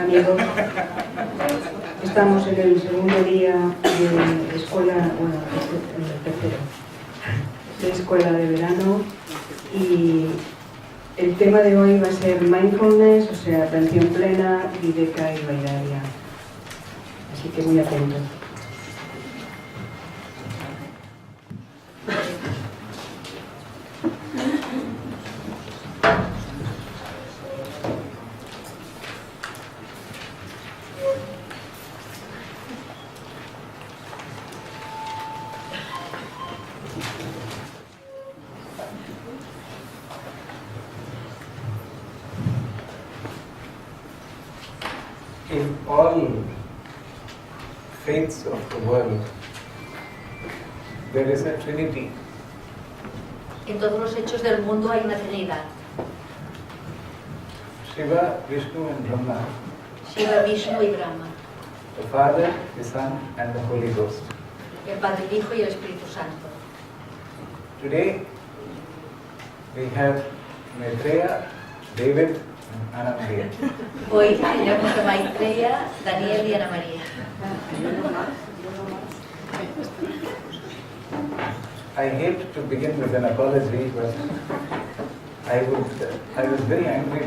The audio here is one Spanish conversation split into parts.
amigos. Estamos en el segundo día de escuela, bueno, el tercero, de escuela de verano, y el tema de hoy va a ser Mindfulness, o sea, atención plena, Viveka y Vayragya. Así que muy atentos. In all faiths of the world, there is a trinity. En todos los hechos del mundo hay una trinidad. Shiva, Vishnu and Brahma. Shiva, Vishnu y Brahma. The Father, the Son and the Holy Ghost. El Padre, el Hijo y el Espíritu Santo. Today we have Maithreya, David and Anna Maria. Hoy tenemos a Maithreya, Daniel y Ana María. I hate to begin with an apology, but I was very angry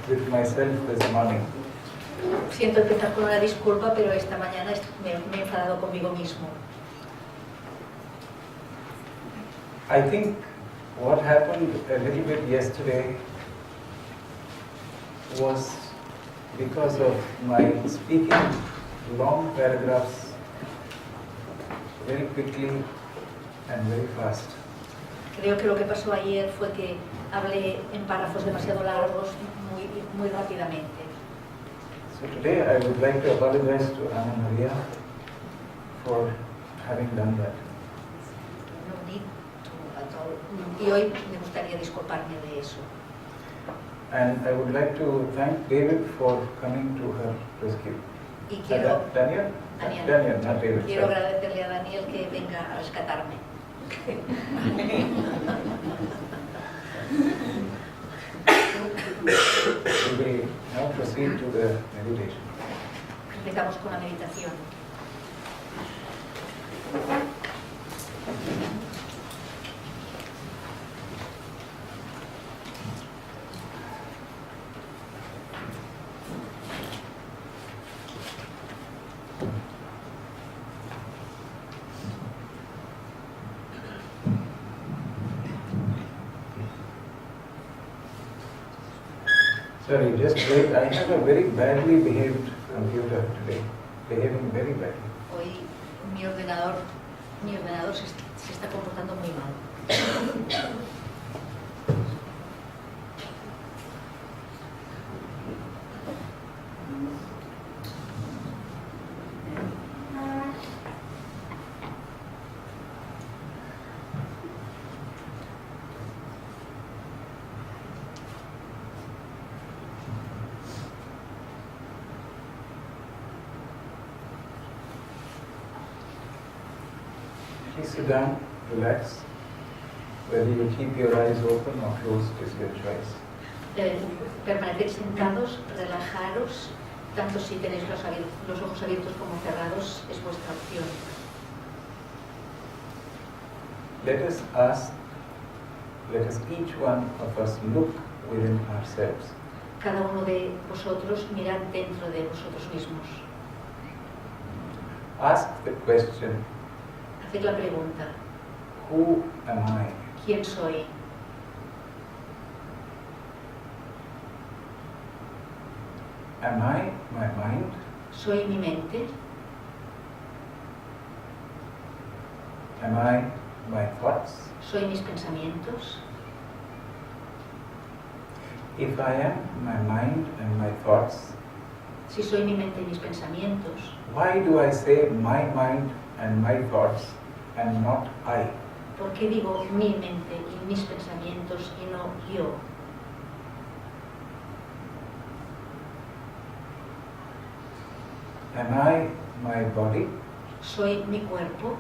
with myself this morning. Siento empezar con una disculpa, pero esta mañana me he enfadado conmigo mismo. I think what happened a little bit yesterday was because of my speaking long paragraphs very quickly and very fast. Creo que lo que pasó ayer fue que hablé en párrafos demasiado largos muy rápidamente. So today I would like to apologize to Ana Maria for having done that. No need to at all. Y hoy me gustaría disculparme de eso. And I would like to thank David for coming to her rescue. Y quiero, Daniel? Daniel, not David. Quiero agradecerle a Daniel que venga a rescatarme. We will now proceed to the meditation. Empezamos con la meditación. Sorry, just wait. I have a very badly behaved computer today, behaving very badly. Hoy mi ordenador se está comportando muy mal. Please sit down, relax. Whether you keep your eyes open or closed is your choice. Permaneced sentados, relajaros, tanto si tenéis los ojos abiertos como cerrados, es vuestra opción. Let us each one of us look within ourselves. Cada uno de vosotros mirad dentro de vosotros mismos. Ask the question, Haced la pregunta, who am I? ¿quién soy? Am I my mind? ¿Soy mi mente? Am I my thoughts? ¿Soy mis pensamientos? If I am my mind and my thoughts, Si soy mi mente y mis pensamientos, why do I say my mind and my thoughts and not I? ¿por qué digo mi mente y mis pensamientos y no yo? Am I my body? ¿Soy mi cuerpo?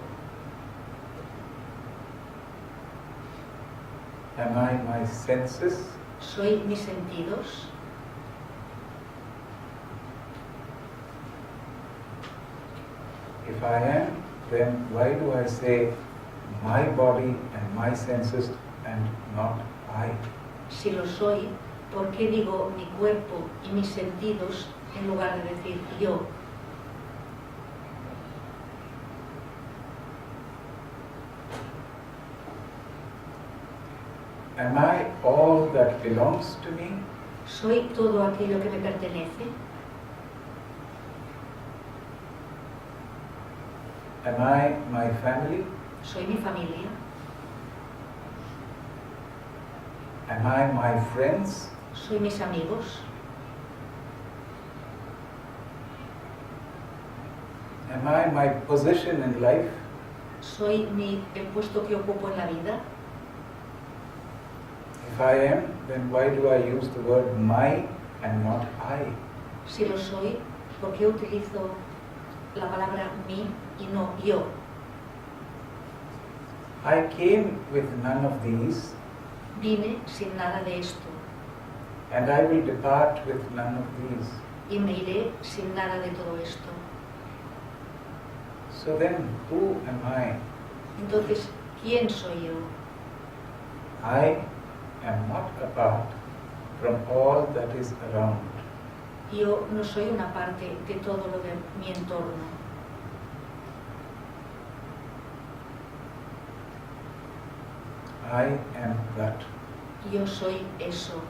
Am I my senses? ¿Soy mis sentidos? If I am, then why do I say my body and my senses and not I? Si lo soy, ¿por qué digo mi cuerpo y mis sentidos en lugar de decir yo? Am I all that belongs to me? ¿Soy todo aquello que me pertenece? Am I my family? ¿Soy mi familia? Am I my friends? ¿Soy mis amigos? Am I my position in life? ¿Soy el puesto que ocupo en la vida? If I am, then why do I use the word my and not I? Si lo soy, ¿por qué utilizo la palabra mí y no yo? I came with none of these, Vine sin nada de esto and I will depart with none of these. y me iré sin nada de todo esto. So then, who am I? Entonces, ¿quién soy yo? I am not apart from all that is around. Yo no soy una parte de todo lo de mi entorno. I am that. Yo soy eso.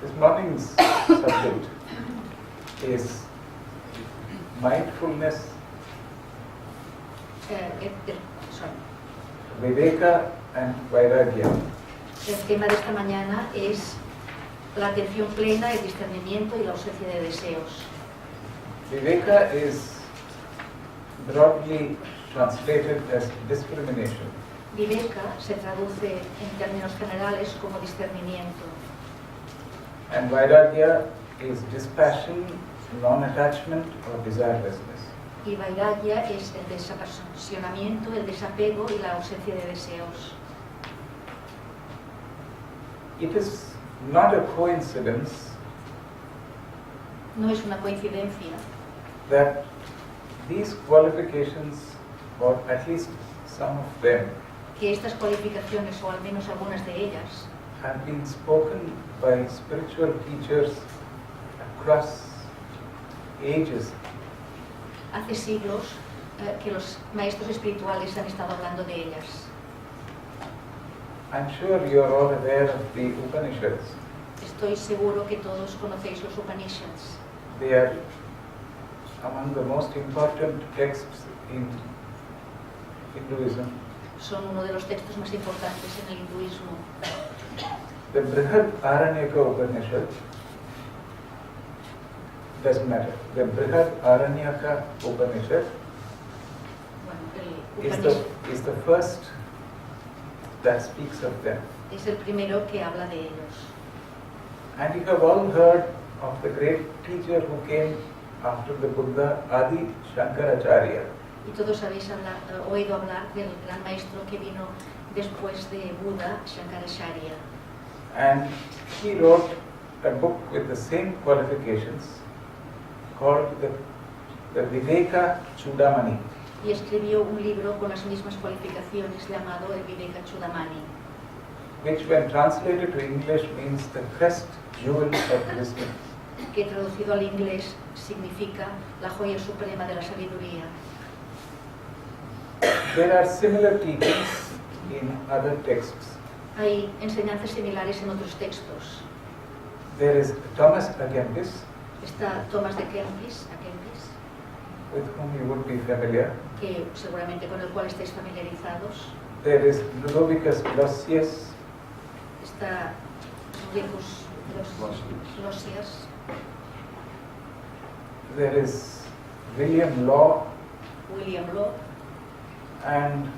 This morning's subject is mindfulness, Viveka and Vayragya. El tema de esta mañana es la atención plena, el discernimiento y la ausencia de deseos. Viveka is broadly translated as discrimination. Viveka se traduce en términos generales como discernimiento. And Vairagya is dispassion, non-attachment or desirelessness. Y Vayragya es el desapasionamiento, el desapego y la ausencia de deseos. It is not a coincidence No es una coincidencia that these qualifications, or at least some of them, que estas cualificaciones, o al menos algunas de ellas, have been spoken by spiritual teachers across ages. hace siglos que los maestros espirituales han estado hablando de ellas. I'm sure you are all aware of the Upanishads. Estoy seguro que todos conocéis los Upanishads. They are among the most important texts in Hinduism. Son uno de los textos más importantes en el hinduismo. The Brihad Aranyaka Upanishad doesn't matter. The Brihad Aranyaka Upanishad Bueno, is the first that speaks of them. es el primero que habla de ellos. And you have all heard of the great teacher who came after the Buddha, Adi Shankaracharya. Y todos habéis oído hablar del gran maestro que vino después de Buda, Shankaracharya. And he wrote a book with the same qualifications called the Viveka Chudamani. Y escribió un libro con las mismas cualificaciones llamado el Viveka Chudamani, which when translated to English means the crest jewel of wisdom. que traducido al inglés significa la joya suprema de la sabiduría. there are similar teachings in other texts. Hay enseñanzas similares en otros textos. There is Thomas A Kempis, Está Tomás de Kempis, with whom you would be familiar. que seguramente con el cual estáis familiarizados. There is Ludovicus Blossius. Está Ludovicus Blossius. There is William Law, William Law. and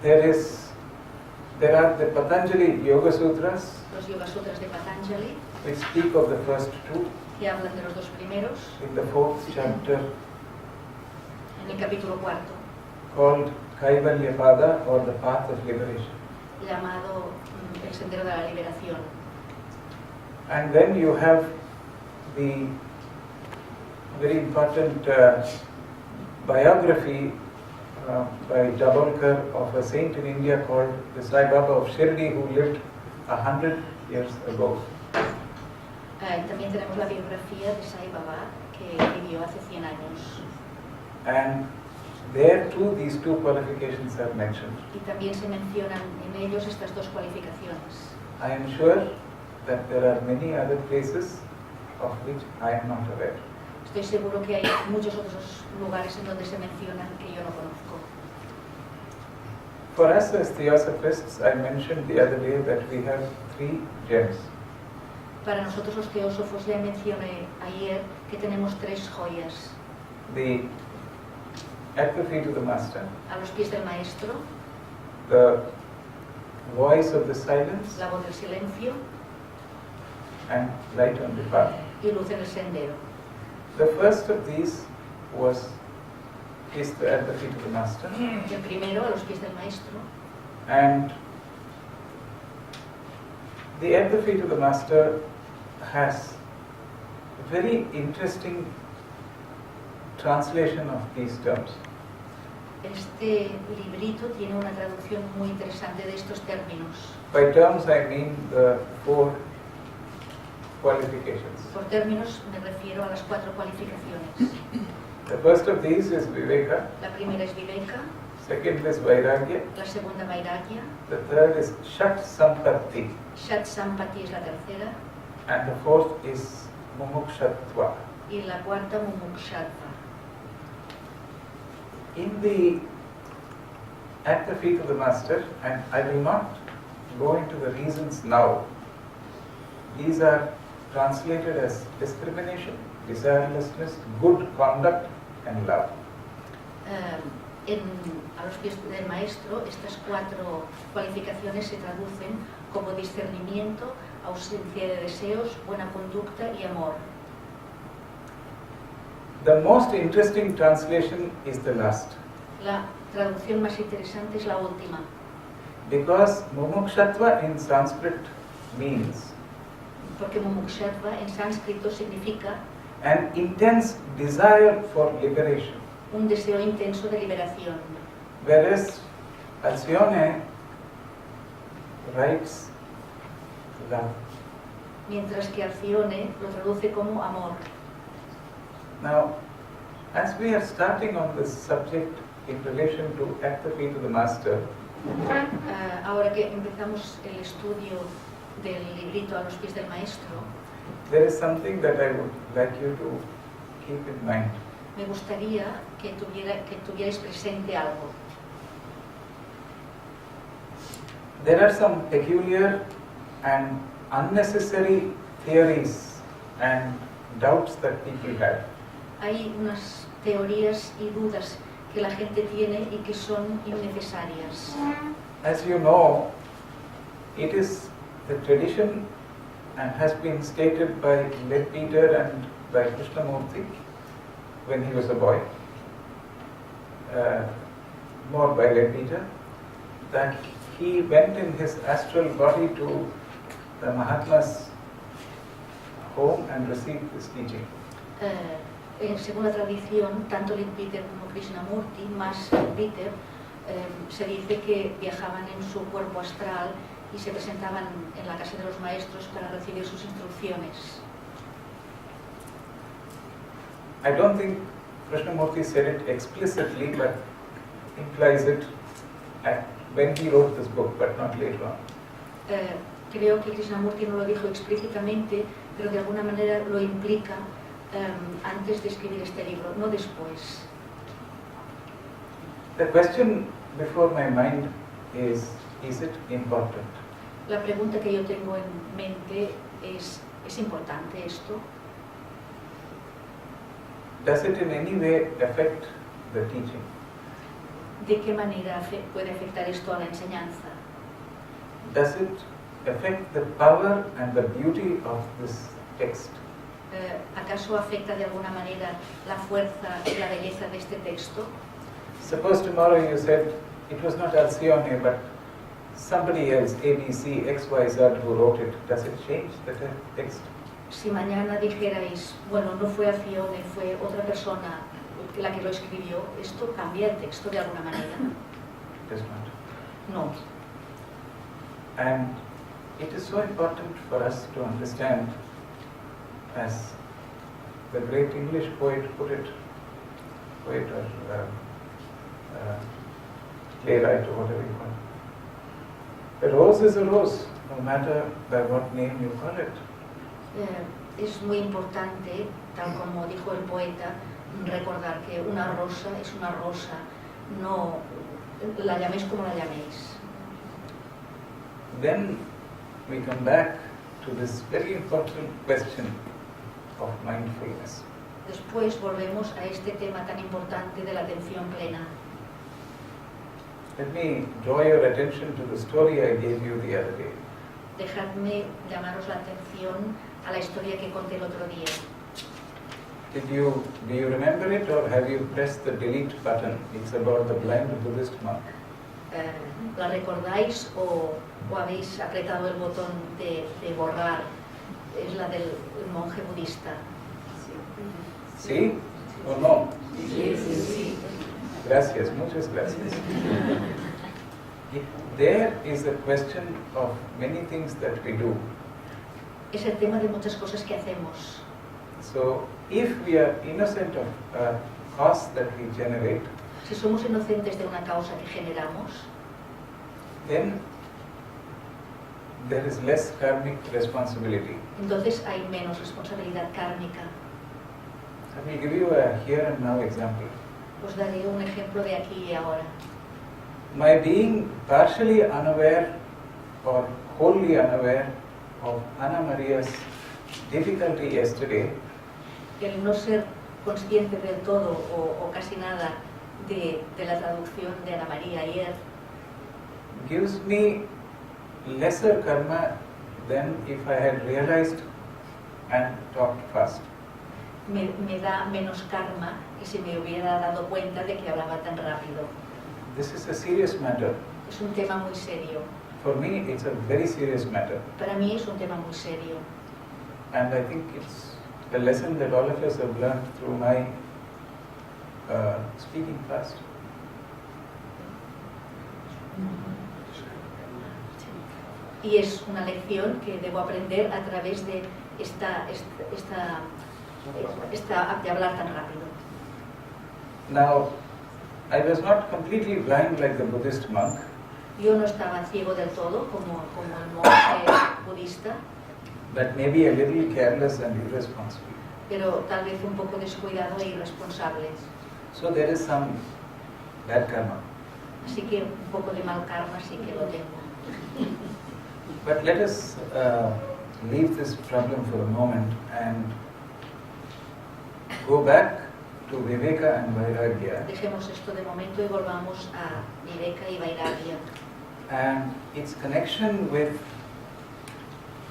there are the Patanjali Yoga Sutras, Los Yoga Sutras de Patanjali, which speak of the first two. que hablan de los dos primeros, In the 4th chapter, en el capítulo 4, called Kaivalyapada, or the Path of Liberation. llamado El Sendero de la Liberación. And then you have the very important biography by Jabalkar of a saint in India called the Sai Baba of Shirdi, who lived 100 years ago. También tenemos la biografía de Sai Baba, que vivió hace 100 años. And there too these two qualifications are mentioned. Y también se mencionan en ellos estas dos cualificaciones. I am sure that there are many other places of which I am not aware. Estoy seguro que hay muchos otros lugares en donde se mencionan que yo no conozco. For us as Theosophists, I mentioned the other day that we have 3 gems. Para nosotros los teósofos ya mencioné ayer que tenemos 3 joyas. At the feet of the Master, A los pies del Maestro, the voice of the silence, la voz del silencio and light on the path. y luz en el sendero. The first of these is at the feet of the Master, El primero, a los pies del Maestro, and the at the feet of the Master has a very interesting translation of these terms. Este librito tiene una traducción muy interesante de estos términos. By terms I mean the 4 qualifications. Por términos me refiero a las 4 cualificaciones. The first of these is Viveka, La primera es Viveka, second is Vayragya, la segunda Vayragya, the third is Shatsampatti, Shatsampatti es la tercera and the 4th is Mumukshatva. y la cuarta Mumukshatva. At the feet of the Master, and I will not go into the reasons now, these are translated as discrimination, desirelessness, good conduct, and love. A los pies del Maestro, estas 4 cualificaciones se traducen como discernimiento, ausencia de deseos, buena conducta y amor. The most interesting translation is the last, La traducción más interesante es la última, because Mumukshatva in Sanskrit means porque Mumukshatva en sánscrito significa an intense desire for liberation, un deseo intenso de liberación, whereas Alcione writes love. mientras que Atención lo traduce como amor. Now, as we are starting on this subject in relation to at the feet of the Master, Ahora que empezamos el estudio del librito a los pies del Maestro, there is something that I would like you to keep in mind. me gustaría que tuvierais presente algo. There are some peculiar and unnecessary theories and doubts that people have. Hay unas teorías y dudas que la gente tiene y que son innecesarias. As you know, it is the tradition and has been stated by Peter and by Krishnamurti when he was a boy, more by Peter, that he went in his astral body to the Mahatma's home and received this teaching. Según la tradición, tanto Peter como Krishnamurti, más Peter, se dice que viajaban en su cuerpo astral y se presentaban en la casa de los maestros para recibir sus instrucciones. I don't think Krishnamurti said it explicitly, but implies it when he wrote this book, but not later on. Creo que Krishnamurti no lo dijo explícitamente, pero de alguna manera lo implica antes de escribir este libro, no después. The question before my mind is it important? La pregunta que yo tengo en mente ¿es importante esto? Does it in any way affect the teaching? ¿De qué manera puede afectar esto a la enseñanza? Does it affect the power and the beauty of this text? ¿Acaso afecta de alguna manera la fuerza y la belleza de este texto? Suppose tomorrow you said it was not Alcione but somebody else, ABC, XYZ, who wrote it. Does it change the text? Si mañana dijerais, bueno, no fue Alcione, fue otra persona la que lo escribió, ¿esto cambia el texto de alguna manera? It does not. No. And it is so important for us to understand, as the great English poet put it, poet or playwright or whatever you call it. A rose is a rose, no matter by what name you call it. Es muy importante, tal como dijo el poeta, recordar que una rosa es una rosa, no la llaméis como la llaméis. Then we come back to this very important question of mindfulness. Después volvemos a este tema tan importante de la atención plena. Let me draw your attention to the story I gave you the other day. Dejadme llamaros la atención a la historia que conté el otro día. Do you remember it or have you pressed the delete button? It's about the blind Buddhist monk. ¿La recordáis o habéis apretado el botón de borrar? Es la del monje budista. ¿Sí o no? Sí. Gracias, muchas gracias. There is a question of many things that we do. Es el tema de muchas cosas que hacemos. So, if we are innocent of a cause that we generate, Si somos inocentes de una causa que generamos, then there is less karmic responsibility. entonces hay menos responsabilidad kármica. I will give you a here and now example. Os daré un ejemplo de aquí y ahora. My being partially unaware or wholly unaware of Anna Maria's difficulty yesterday El no ser consciente del todo o casi nada de la traducción de Ana María ayer gives me lesser karma than if I had realized and talked fast. me da menos karma que si me hubiera dado cuenta de que hablaba tan rápido. This is a serious matter. Es un tema muy serio. For me, it's a very serious matter. Para mí es un tema muy serio. And I think it's a lesson that all of us have learned through my speaking fast. Y es una lección que debo aprender a través de de hablar tan rápido. Now, I was not completely blind like the Buddhist monk. Yo no estaba ciego del todo como el monje budista, But maybe a little careless and irresponsible. pero tal vez un poco descuidado e irresponsable. So there is some bad karma. Así que un poco de mal karma sí que lo tengo. But let us leave this problem for a moment and go back to Viveka and Vayragya Dejemos esto de momento y volvamos a Viveka y Vayragya and its connection with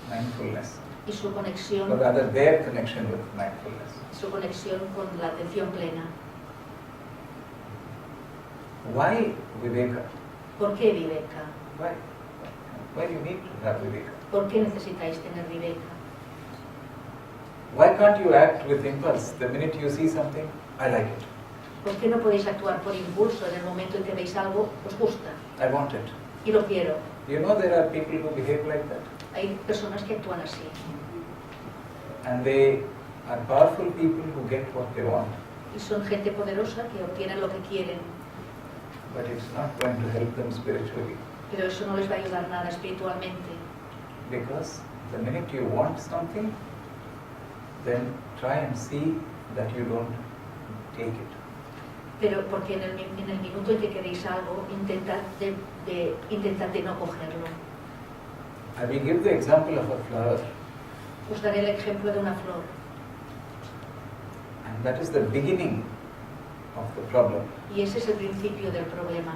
mindfulness, y su conexión, or rather their connection with mindfulness. con la atención plena. Why Viveka? ¿Por qué Viveka? Why do you need to have Viveka? ¿Por qué necesitáis tener Viveka? Why can't you act with impulse? The minute you see something, I like it. ¿Por qué no podéis actuar por impulso en el momento en que veis algo, os gusta I want it. y lo quiero? You know there are people who behave like that. Hay personas que actúan así And they are powerful people who get what they want. y son gente poderosa que obtienen lo que quieren. but it's not going to help them spiritually. Pero eso no les va a ayudar nada espiritualmente. Because the minute you want something, then try and see that you don't take it. Pero porque en el minuto en que queréis algo, intentad de no cogerlo. I will give the example of a flower, Os daré el ejemplo de una flor. and that is the beginning of the problem. Y ese es el principio del problema.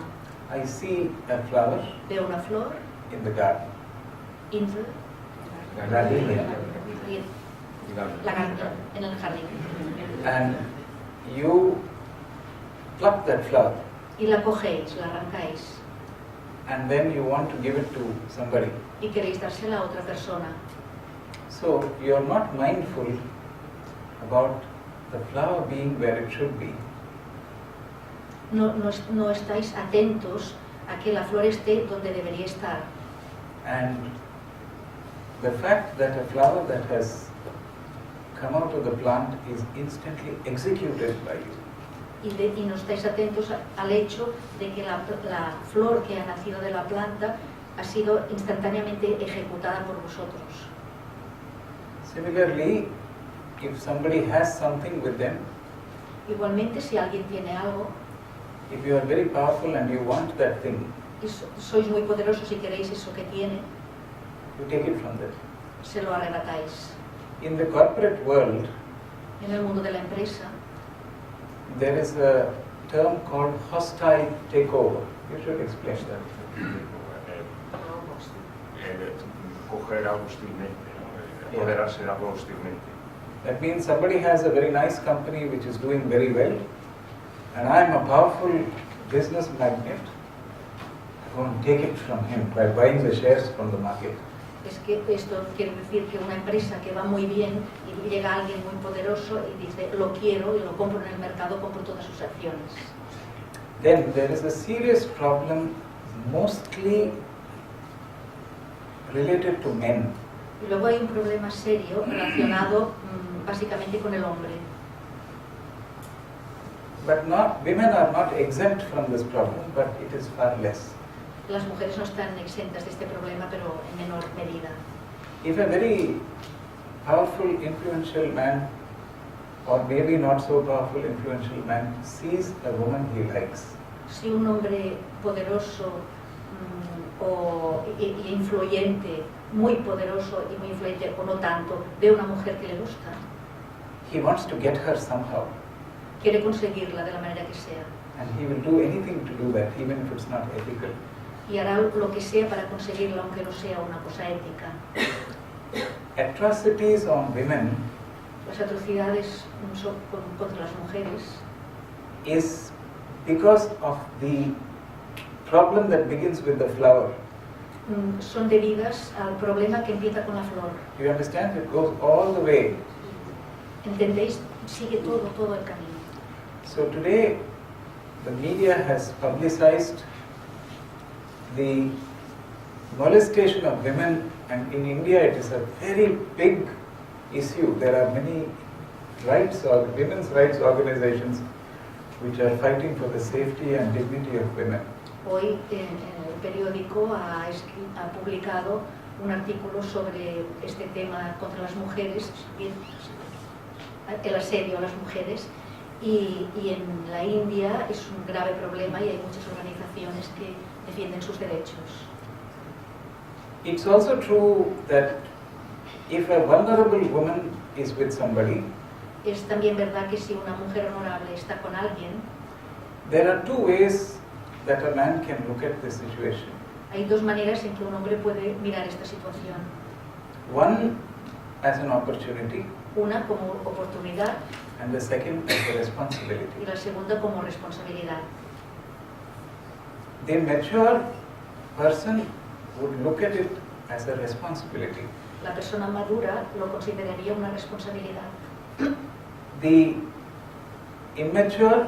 I see a flower Veo una flor in the garden. in the Gardenia. en el jardín. And you pluck that flower, Y la cogéis, la arrancáis. and then you want to give it to somebody. Y queréis dársela a otra persona. So you are not mindful about the flower being where it should be. No estáis atentos a que la flor esté donde debería estar. And the fact that a flower that has come out of the plant is instantly executed by you. Y no estáis atentos al hecho de que la flor que ha nacido de la planta ha sido instantáneamente ejecutada por vosotros. Similarly, if somebody has something with them, Igualmente, si alguien tiene algo if you are very powerful and you want that thing, y sois muy poderosos y queréis eso que tiene, you take it from them. se lo arrebatáis. In the corporate world, En el mundo de la empresa there is a term called hostile takeover. You should explain that. Coger algo hostilmente, ¿no? Apoderarse de algo hostilmente. That means somebody has a very nice company which is doing very well, and I am a powerful business magnate. I go and take it from him by buying the shares from the market. es que esto quiere decir que una empresa que va muy bien y llega alguien muy poderoso y dice lo quiero y lo compro en el mercado, compro todas sus acciones. Then there is a serious problem, mostly related to men. Y luego hay un problema serio relacionado básicamente con el hombre. But women are not exempt from this problem, but it is far less. Las mujeres no están exentas de este problema, pero en menor medida. If a very powerful, influential man, or maybe not so powerful, influential man, sees a woman he likes, Si un hombre poderoso y influyente, muy poderoso y muy influyente, o no tanto, ve una mujer que le gusta, he wants to get her somehow, quiere conseguirla de la manera que sea. and he will do anything to do that, even if it's not ethical. Y hará lo que sea para conseguirla, aunque no sea una cosa ética. Atrocities on women Las atrocidades contra las mujeres is because of the problem that begins with the flower. son debidas al problema que empieza con la flor. You understand? It goes all the way. ¿Entendéis? Sigue todo el camino. So today, the media has publicized the molestation of women, and in India it is a very big issue. There are many women's rights organizations which are fighting for the safety and dignity of women. Hoy el periódico ha publicado un artículo sobre este tema contra las mujeres, el asedio a las mujeres, y en la India es un grave problema y hay muchas organizaciones que defienden sus derechos. It's also true that if a vulnerable woman is with somebody, Es también verdad que si una mujer honorable está con alguien, there are two ways that a man can look at the situation. hay dos maneras en que un hombre puede mirar esta situación. One as an opportunity, Una como oportunidad and the second as a responsibility. y la segunda como responsabilidad. The mature person would look at it as a responsibility. La persona madura lo consideraría una responsabilidad. The immature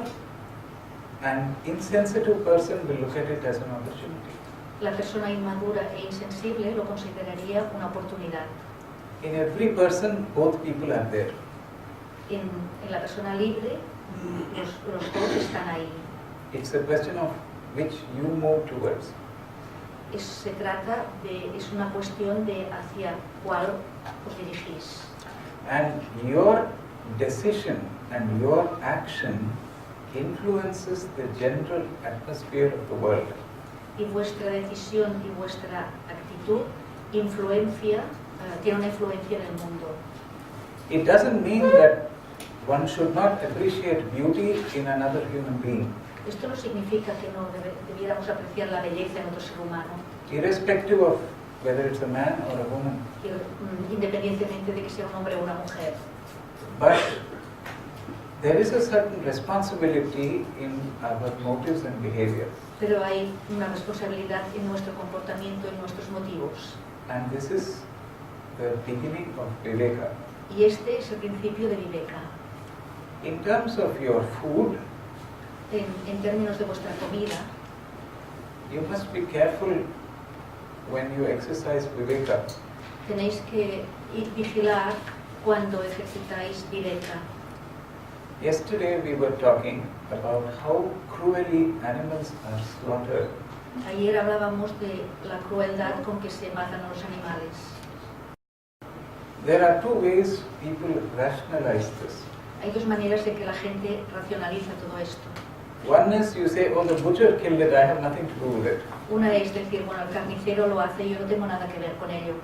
and insensitive person will look at it as an opportunity. La persona inmadura e insensible lo consideraría una oportunidad. In every person, both people are there. En la persona libre, los dos están ahí. It's a question of which you move towards. Es una cuestión de hacia cuál os dirigís. And your decision and your action influences the general atmosphere of the world. Y vuestra decisión y vuestra actitud tiene una influencia en el mundo. It doesn't mean that one should not appreciate beauty in another human being, Esto no significa que no debiéramos apreciar la belleza en otro ser humano, irrespective of whether it's a man or a woman. independientemente de que sea un hombre o una mujer. But there is a certain responsibility in our motives and behavior. Pero hay una responsabilidad en nuestro comportamiento, en nuestros motivos. And this is the beginning of Viveka. Y este es el principio de Viveka. In terms of your food, En términos de vuestra comida, you must be careful when you exercise Viveka. tenéis que vigilar cuando ejercitáis Viveka. Yesterday we were talking about how cruelly animals are slaughtered. Ayer hablábamos de la crueldad con que se matan a los animales. There are two ways people rationalize this. Hay dos maneras de que la gente racionaliza todo esto. One is you say, oh, the butcher killed it, I have nothing to do with it. Una es decir, bueno, el carnicero lo hace y yo no tengo nada que ver con ello.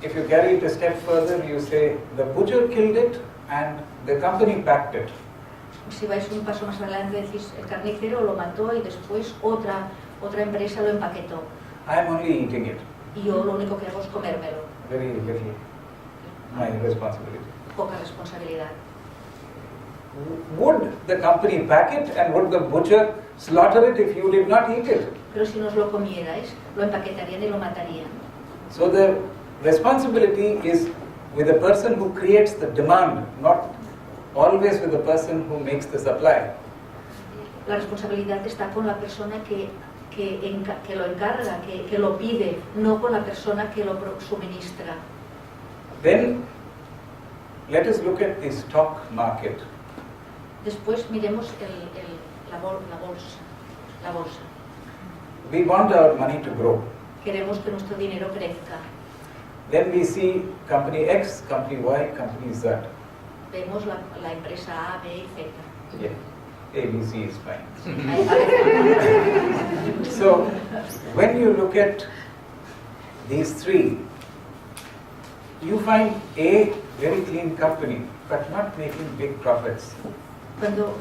If you carry it a step further, you say, the butcher killed it and the company packed it. Si vais un paso más adelante, decís, el carnicero lo mató y después otra empresa lo empaquetó. I am only eating it. Y yo lo único que hago es comérmelo. Very little. My responsibility. Poca responsabilidad. Would the company pack it and would the butcher slaughter it if you did not eat it? Pero si no os lo comierais, lo empaquetarían y lo matarían. So the responsibility is with the person who creates the demand, not always with the person who makes the supply. La responsabilidad está con la persona que lo encarga, que lo pide, no con la persona que lo suministra. Then let us look at the stock market. Después miremos la bolsa. We want our money to grow. Queremos que nuestro dinero crezca. Then we see company X, company Y, company Z. Vemos la empresa A, B y Z. Yeah, ABC is fine. So when you look at these three, you find A, very clean company, but not making big profits. Cuando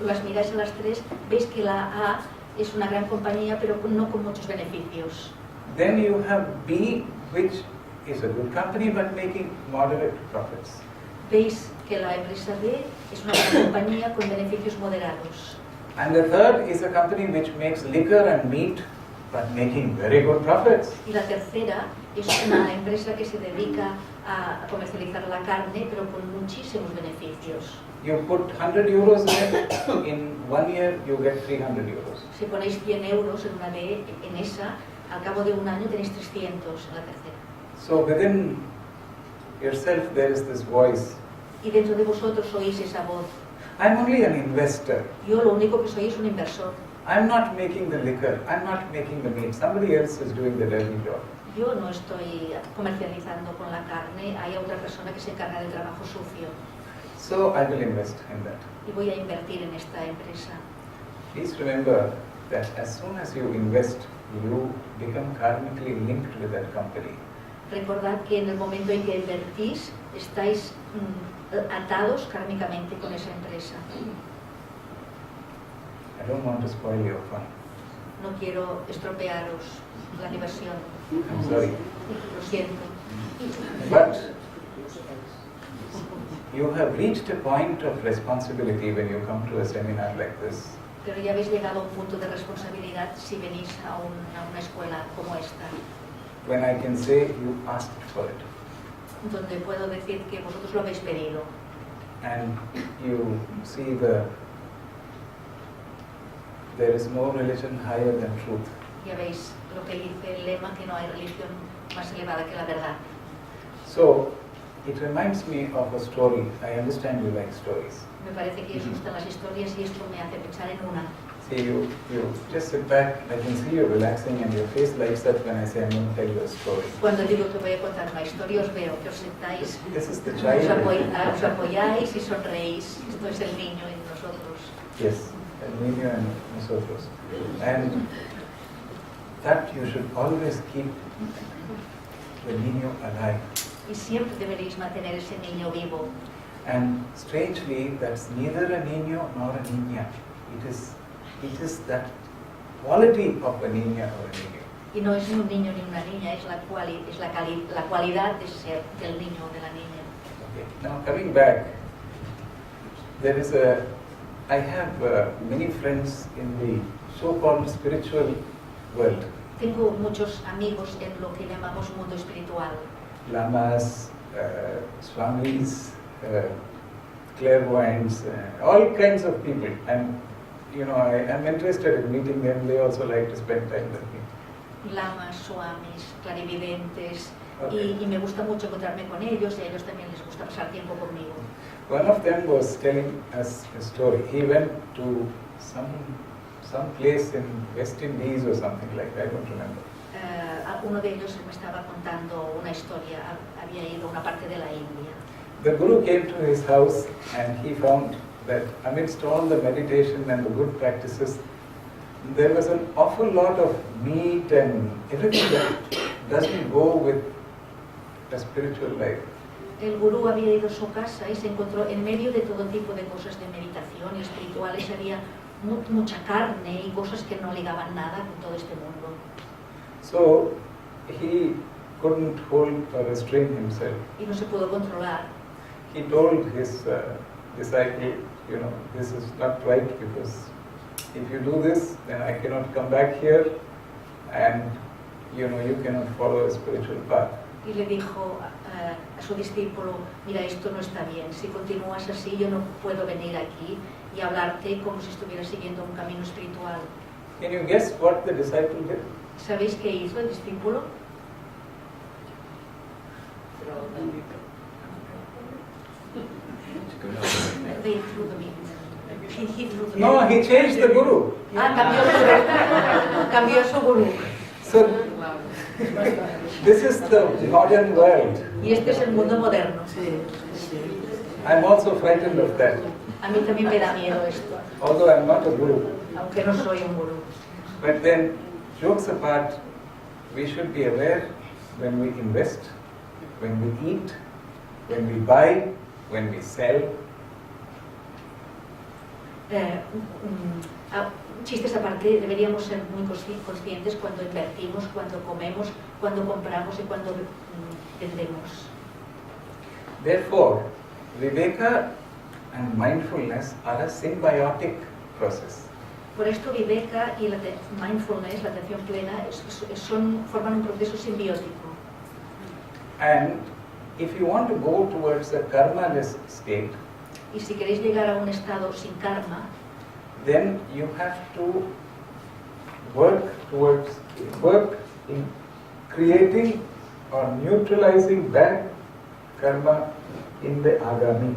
las miráis a las tres, veis que la A es una gran compañía, pero no con muchos beneficios. Then you have B, which is a good company, but making moderate profits. Veis que la empresa B es una gran compañía con beneficios moderados. And the third is a company which makes liquor and meat, but making very good profits. Y la tercera es una empresa que se dedica a comercializar la carne, pero con muchísimos beneficios. You put 100 euros in it, in 1 year you get 300 euros. Si ponéis 100 euros en una B, en esa, al cabo de un año tenéis 300 en la tercera. So within yourself there is this voice. Y dentro de vosotros oís esa voz. I'm only an investor. Yo lo único que soy es un inversor. I'm not making the liquor. I'm not making the meat. Somebody else is doing the dirty job. Yo no estoy comercializando con la carne, hay otra persona que se encarga del trabajo sucio. So I will invest in that. Y voy a invertir en esta empresa. Please remember that as soon as you invest, you become karmically linked with that company. Recordad que en el momento en que invertís, estáis atados kármicamente con esa empresa. I don't want to spoil your fun. No quiero estropearos la diversión. I'm sorry. Lo siento. But you have reached a point of responsibility when you come to a seminar like this. Pero ya habéis llegado a un punto de responsabilidad si venís a una escuela como esta, When I can say you asked for it. donde puedo decir que vosotros lo habéis pedido. And you see there is no religion higher than truth. Ya veis lo que dice el lema, que no hay religión más elevada que la verdad. So, it reminds me of a story. I understand you like stories. Me parece que os gustan las historias y esto me hace pensar en una. See, you just sit back, I can see you relaxing and your face lights up when I say I'm going to tell you a story. Cuando digo que voy a contar una historia, os veo que os sentáis, This is the os child. os apoyáis y sonreís. Esto es el niño en nosotros. Yes, el niño en nosotros. And that you should always keep the niño alive. Y siempre deberéis mantener ese niño vivo. And strangely, that's neither a niño nor a niña. It is that quality of a niña or a niño. Y no es ni un niño ni una niña, es la cualidad de ser del niño o de la niña. Okay. Now coming back, I have many friends in the so-called spiritual world. Tengo muchos amigos en lo que llamamos mundo espiritual. Lamas, swamis, clairvoyants, all kinds of people. And I'm interested in meeting them. They also like to spend time with me. Lamas, swamis, clarividentes, Okay. y me gusta mucho encontrarme con ellos y a ellos también les gusta pasar tiempo conmigo. One of them was telling us a story. He went to some place in West Indies or something like that. I don't remember. Uno de ellos me estaba contando una historia, había ido a una parte de la India. The Guru came to his house and he found that amidst all the meditation and the good practices, there was an awful lot of meat and everything that doesn't go with a spiritual life. El gurú había ido a su casa y se encontró en medio de todo tipo de cosas de meditación y espirituales, había mucha carne y cosas que no ligaban nada con todo este mundo. So he couldn't hold or restrain himself. Y no se pudo controlar. He told his disciple, this is not right, because if you do this, then I cannot come back here, and you cannot follow a spiritual path. Y le dijo a su discípulo, mira, esto no está bien, si continúas así yo no puedo venir aquí y hablarte como si estuviera siguiendo un camino espiritual. Can you guess what the disciple did? ¿Sabéis qué hizo el discípulo? They threw the meat. He threw the No, he changed the Guru. Cambió su gurú. So, this is the modern world. Y este es el mundo moderno. I'm also frightened of that, A mí también me da miedo esto, although I'm not a Guru. aunque no soy un gurú. But then, jokes apart, we should be aware when we invest, when we eat, when we buy, when we sell. Chistes aparte, deberíamos ser muy conscientes cuando invertimos, cuando comemos, cuando compramos y cuando vendemos. Therefore, Viveka and mindfulness are a symbiotic process. Por esto Viveka y la Mindfulness, la atención plena, forman un proceso simbiótico. And if you want to go towards a karma-less state, Y si queréis llegar a un estado sin karma, then you have to work in creating or neutralizing that karma in the agami.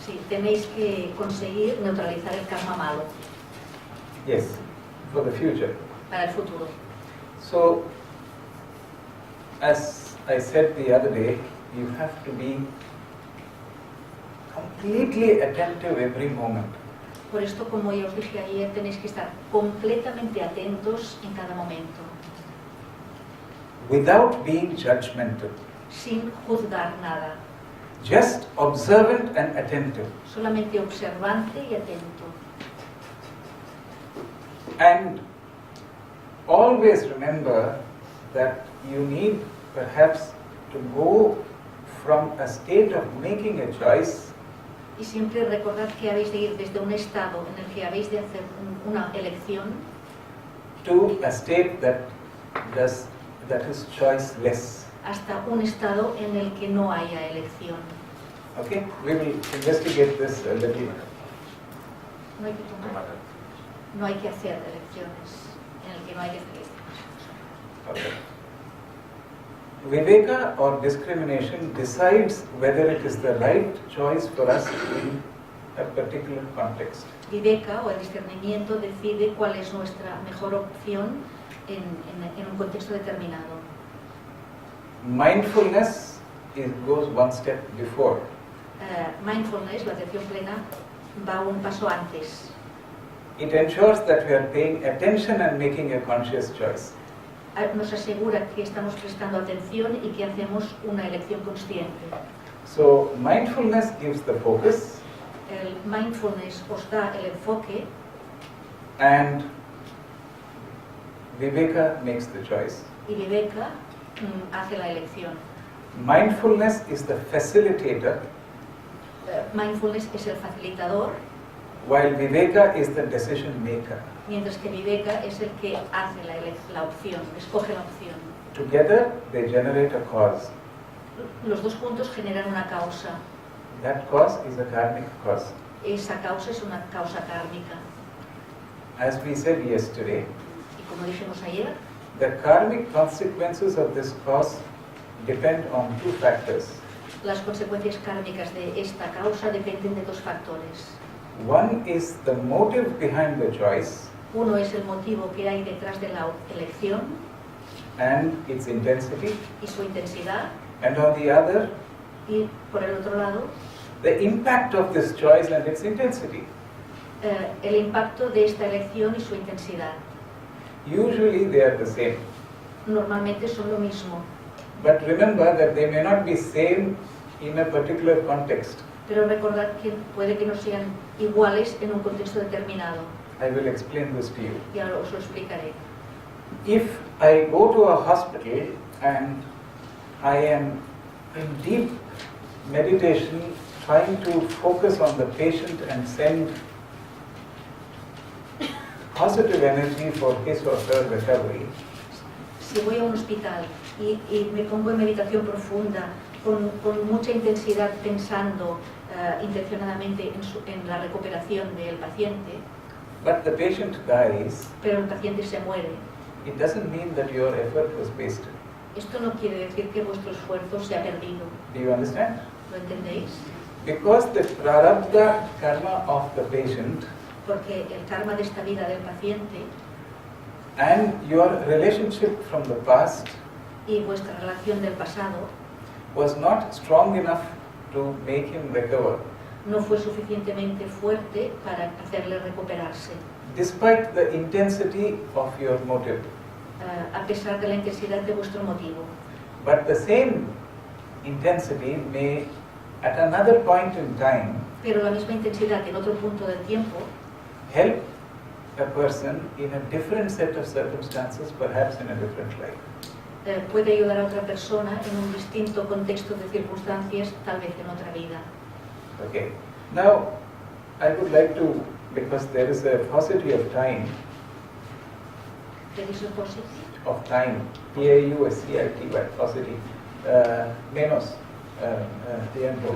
Sí, tenéis que conseguir neutralizar el karma malo Yes, for the future. para el futuro. So, as I said the other day, you have to be completely attentive every moment. Por esto, como ya os dije ayer, tenéis que estar completamente atentos en cada momento, Without being judgmental. sin juzgar nada, Just observant and attentive. solamente observante y atento. And always remember that you need perhaps to go from a state of making a choice Y siempre recordad que habéis de ir desde un estado en el que habéis de hacer una elección to a state that is choiceless. hasta un estado en el que no haya elección. Okay, we will investigate this a little. No hay que tomar, no hay que hacer elecciones, en el que no hay que hacer elecciones. Okay. Viveka or discrimination decides whether it is the right choice for us in a particular context. Viveka o el discernimiento decide cuál es nuestra mejor opción en un contexto determinado. Mindfulness goes one step before. Mindfulness, la atención plena, va un paso antes. It ensures that we are paying attention and making a conscious choice. Nos asegura que estamos prestando atención y que hacemos una elección consciente. So mindfulness gives the focus, El mindfulness os da el enfoque and Viveka makes the choice. y Viveka hace la elección. Mindfulness is the facilitator, Mindfulness es el facilitador, while Viveka is the decision maker. mientras que Viveka es el que hace la opción, escoge la opción. Together they generate a cause. Los dos juntos generan una causa. That cause is a karmic cause. Esa causa es una causa kármica. As we said yesterday, Y como dijimos ayer, the karmic consequences of this cause depend on two factors. las consecuencias kármicas de esta causa dependen de dos factores. One is the motive behind the choice Uno es el motivo que hay detrás de la elección and its intensity, y su intensidad, and on the other, y por el otro lado, the impact of this choice and its intensity. el impacto de esta elección y su intensidad. Usually they are the same. Normalmente son lo mismo, But remember that they may not be same in a particular context. pero recordad que puede que no sean iguales en un contexto determinado. I will explain this to you. Y ahora os lo explicaré. If I go to a hospital and I am in deep meditation trying to focus on the patient and send positive energy for his or her recovery, Si voy a un hospital y me pongo en meditación profunda, con mucha intensidad pensando intencionadamente en la recuperación del paciente, but the patient dies, pero el paciente se muere, it doesn't mean that your effort was wasted. esto no quiere decir que vuestro esfuerzo se ha perdido. Do you understand? ¿Lo entendéis? Because the prarabdha karma of the patient Porque el karma de esta vida del paciente and your relationship from the past y vuestra relación del pasado was not strong enough to make him recover, no fue suficientemente fuerte para hacerle recuperarse, despite the intensity of your motive. a pesar de la intensidad de vuestro motivo. But the same intensity may, at another point in time, Pero la misma intensidad en otro punto del tiempo help a person in a different set of circumstances, perhaps in a different life. Puede ayudar a otra persona en un distinto contexto de circunstancias, tal vez en otra vida. Okay. Now, I would like to, because there is a paucity of time, ¿Tenéis el posible? of time, P-A-U-S-C-I-T-Y, paucity, menos, tiempo,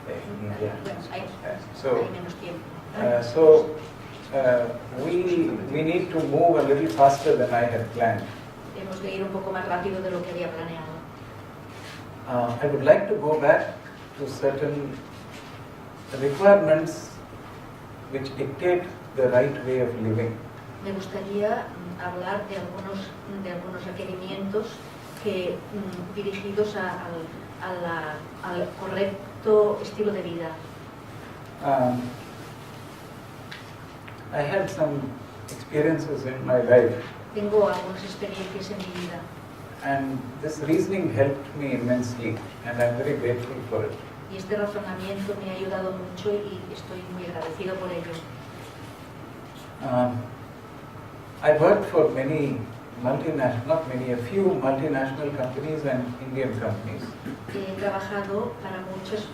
in India. Bueno, hay So, menos tiempo. we need to move a little faster than I had planned. Hemos de ir un poco más rápido de lo que había planeado. I would like to go back to certain requirements which dictate the right way of living. Me gustaría hablar de algunos requerimientos que, dirigidos al correcto estilo de vida. I had some experiences in my life, Tengo algunas experiencias en mi vida and this reasoning helped me immensely, and I'm very grateful for it. y este razonamiento me ha ayudado mucho y estoy muy agradecido por ello. I worked for many multinational, not many, a few multinational companies and Indian companies. He trabajado para muchas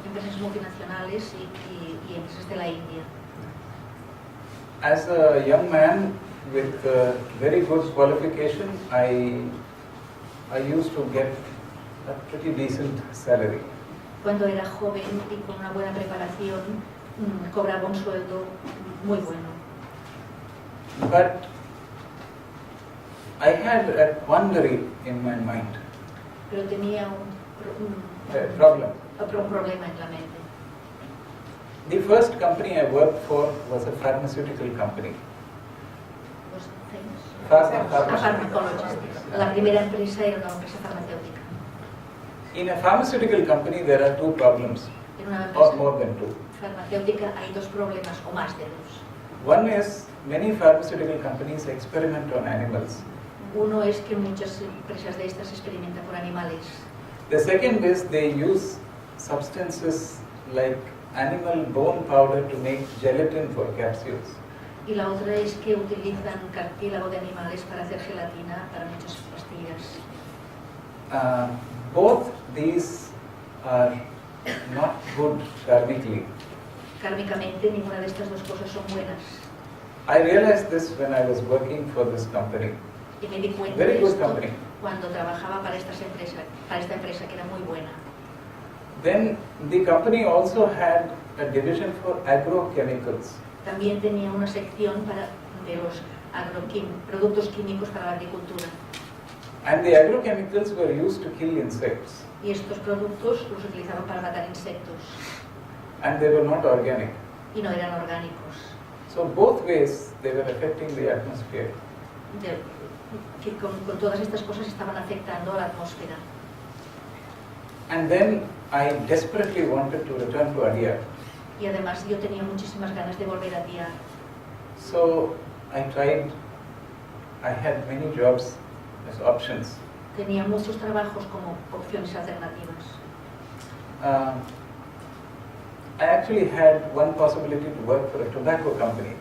empresas multinacionales y empresas de la India. As a young man with very good qualification, I used to get a pretty decent salary. Cuando era joven y con una buena preparación, cobraba un sueldo muy bueno. But I had a quandary in my mind. pero tenía un problema en la mente. The first company I worked for was a pharmaceutical company. Los things. Pharmacologist. La primera empresa era una empresa farmacéutica. In a pharmaceutical company, there are two problems, En una or empresa more than two. farmacéutica hay dos problemas o más de dos. One is many pharmaceutical companies experiment on animals. Uno es que muchas empresas de estas experimentan con animales. The second is they use substances like animal bone powder to make gelatin for capsules. Y la otra es que utilizan cartílago de animales para hacer gelatina para muchas pastillas. Both these are not good karmically. Kármicamente, ninguna de estas dos cosas son buenas. I realized this when I was working for this company. Y me di cuenta Very de good esto company. cuando trabajaba para esta empresa que era muy buena. Then the company also had a division for agrochemicals. También tenía una sección de los productos químicos para la agricultura. And the agrochemicals were used to kill insects. Y estos productos los utilizaban para matar insectos. And they were not organic. Y no eran orgánicos. So both ways they were affecting the atmosphere. Que con todas estas cosas estaban afectando a la atmósfera. And then I desperately wanted to return to Adyar. Y además yo tenía muchísimas ganas de volver a Adyar. So I tried, I had many jobs as options. Tenía muchos trabajos como opciones alternativas. I actually had one possibility to work for a tobacco company.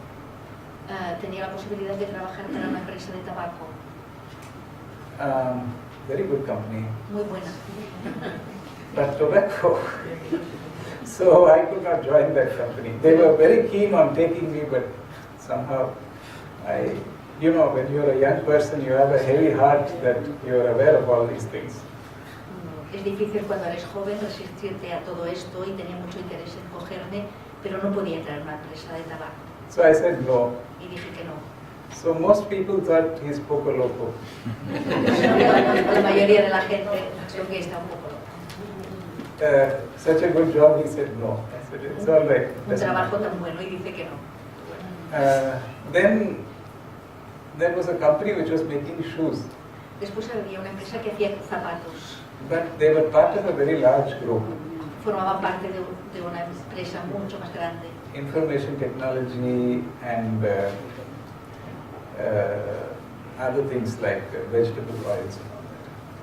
Tenía la posibilidad de trabajar para una empresa de tabaco. Very good company. Muy buena. But tobacco. So I could not join that company. They were very keen on taking me, but somehow when you're a young person, you have a heavy heart that you're aware of all these things. Es difícil cuando eres joven resistirte a todo esto y tenía mucho interés en cogerme, pero no podía entrar en una empresa de tabaco. So I said no. Y dije que no. So most people thought he's poco loco. La mayoría de la gente creo que está un poco loca. Such a good job, he said no. I said it's all right. Un trabajo tan bueno y dice que no. Then there was a company which was making shoes. Después había una empresa que hacía zapatos. But they were part of a very large group. Formaban parte de una empresa mucho más grande. Information technology and other things like vegetable oils.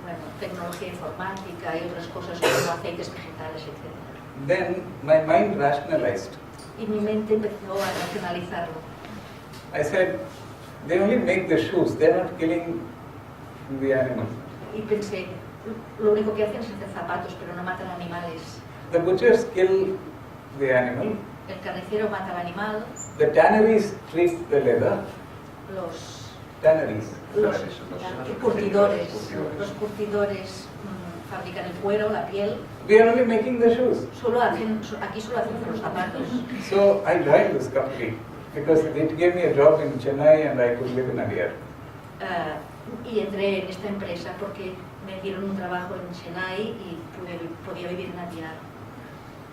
Bueno, tecnología informática y otras cosas como aceites vegetales, etc. Then my mind rationalized. Y mi mente empezó a racionalizarlo. I said, they only make the shoes, they're not killing the animals. Y pensé, lo único que hacen es hacer zapatos, pero no matan animales. The butchers kill the animal. El carnicero mata al animal. The tanneries treat the leather. Los curtidores fabrican el cuero, la piel. We are only making the shoes. Aquí solo hacen los zapatos. So I joined this company because it gave me a job in Chennai and I could live in Adyar. Y entré en esta empresa porque me dieron un trabajo en Chennai y podía vivir en Adyar.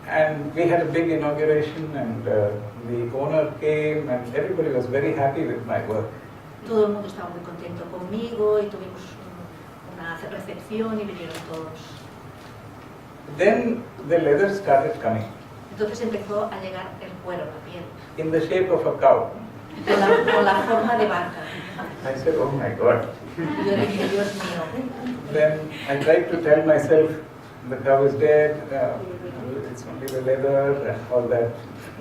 And we had a big inauguration and the owner came and everybody was very happy with my work. Todo el mundo estaba muy contento conmigo y tuvimos una recepción y vinieron todos. Then the leather started coming. Entonces empezó a llegar el cuero, la piel. In the shape of a cow. Con la forma de vaca. I said, oh my God. Y yo dije, Dios mío. Then I tried to tell myself, the cow is dead, it's only the leather and all that.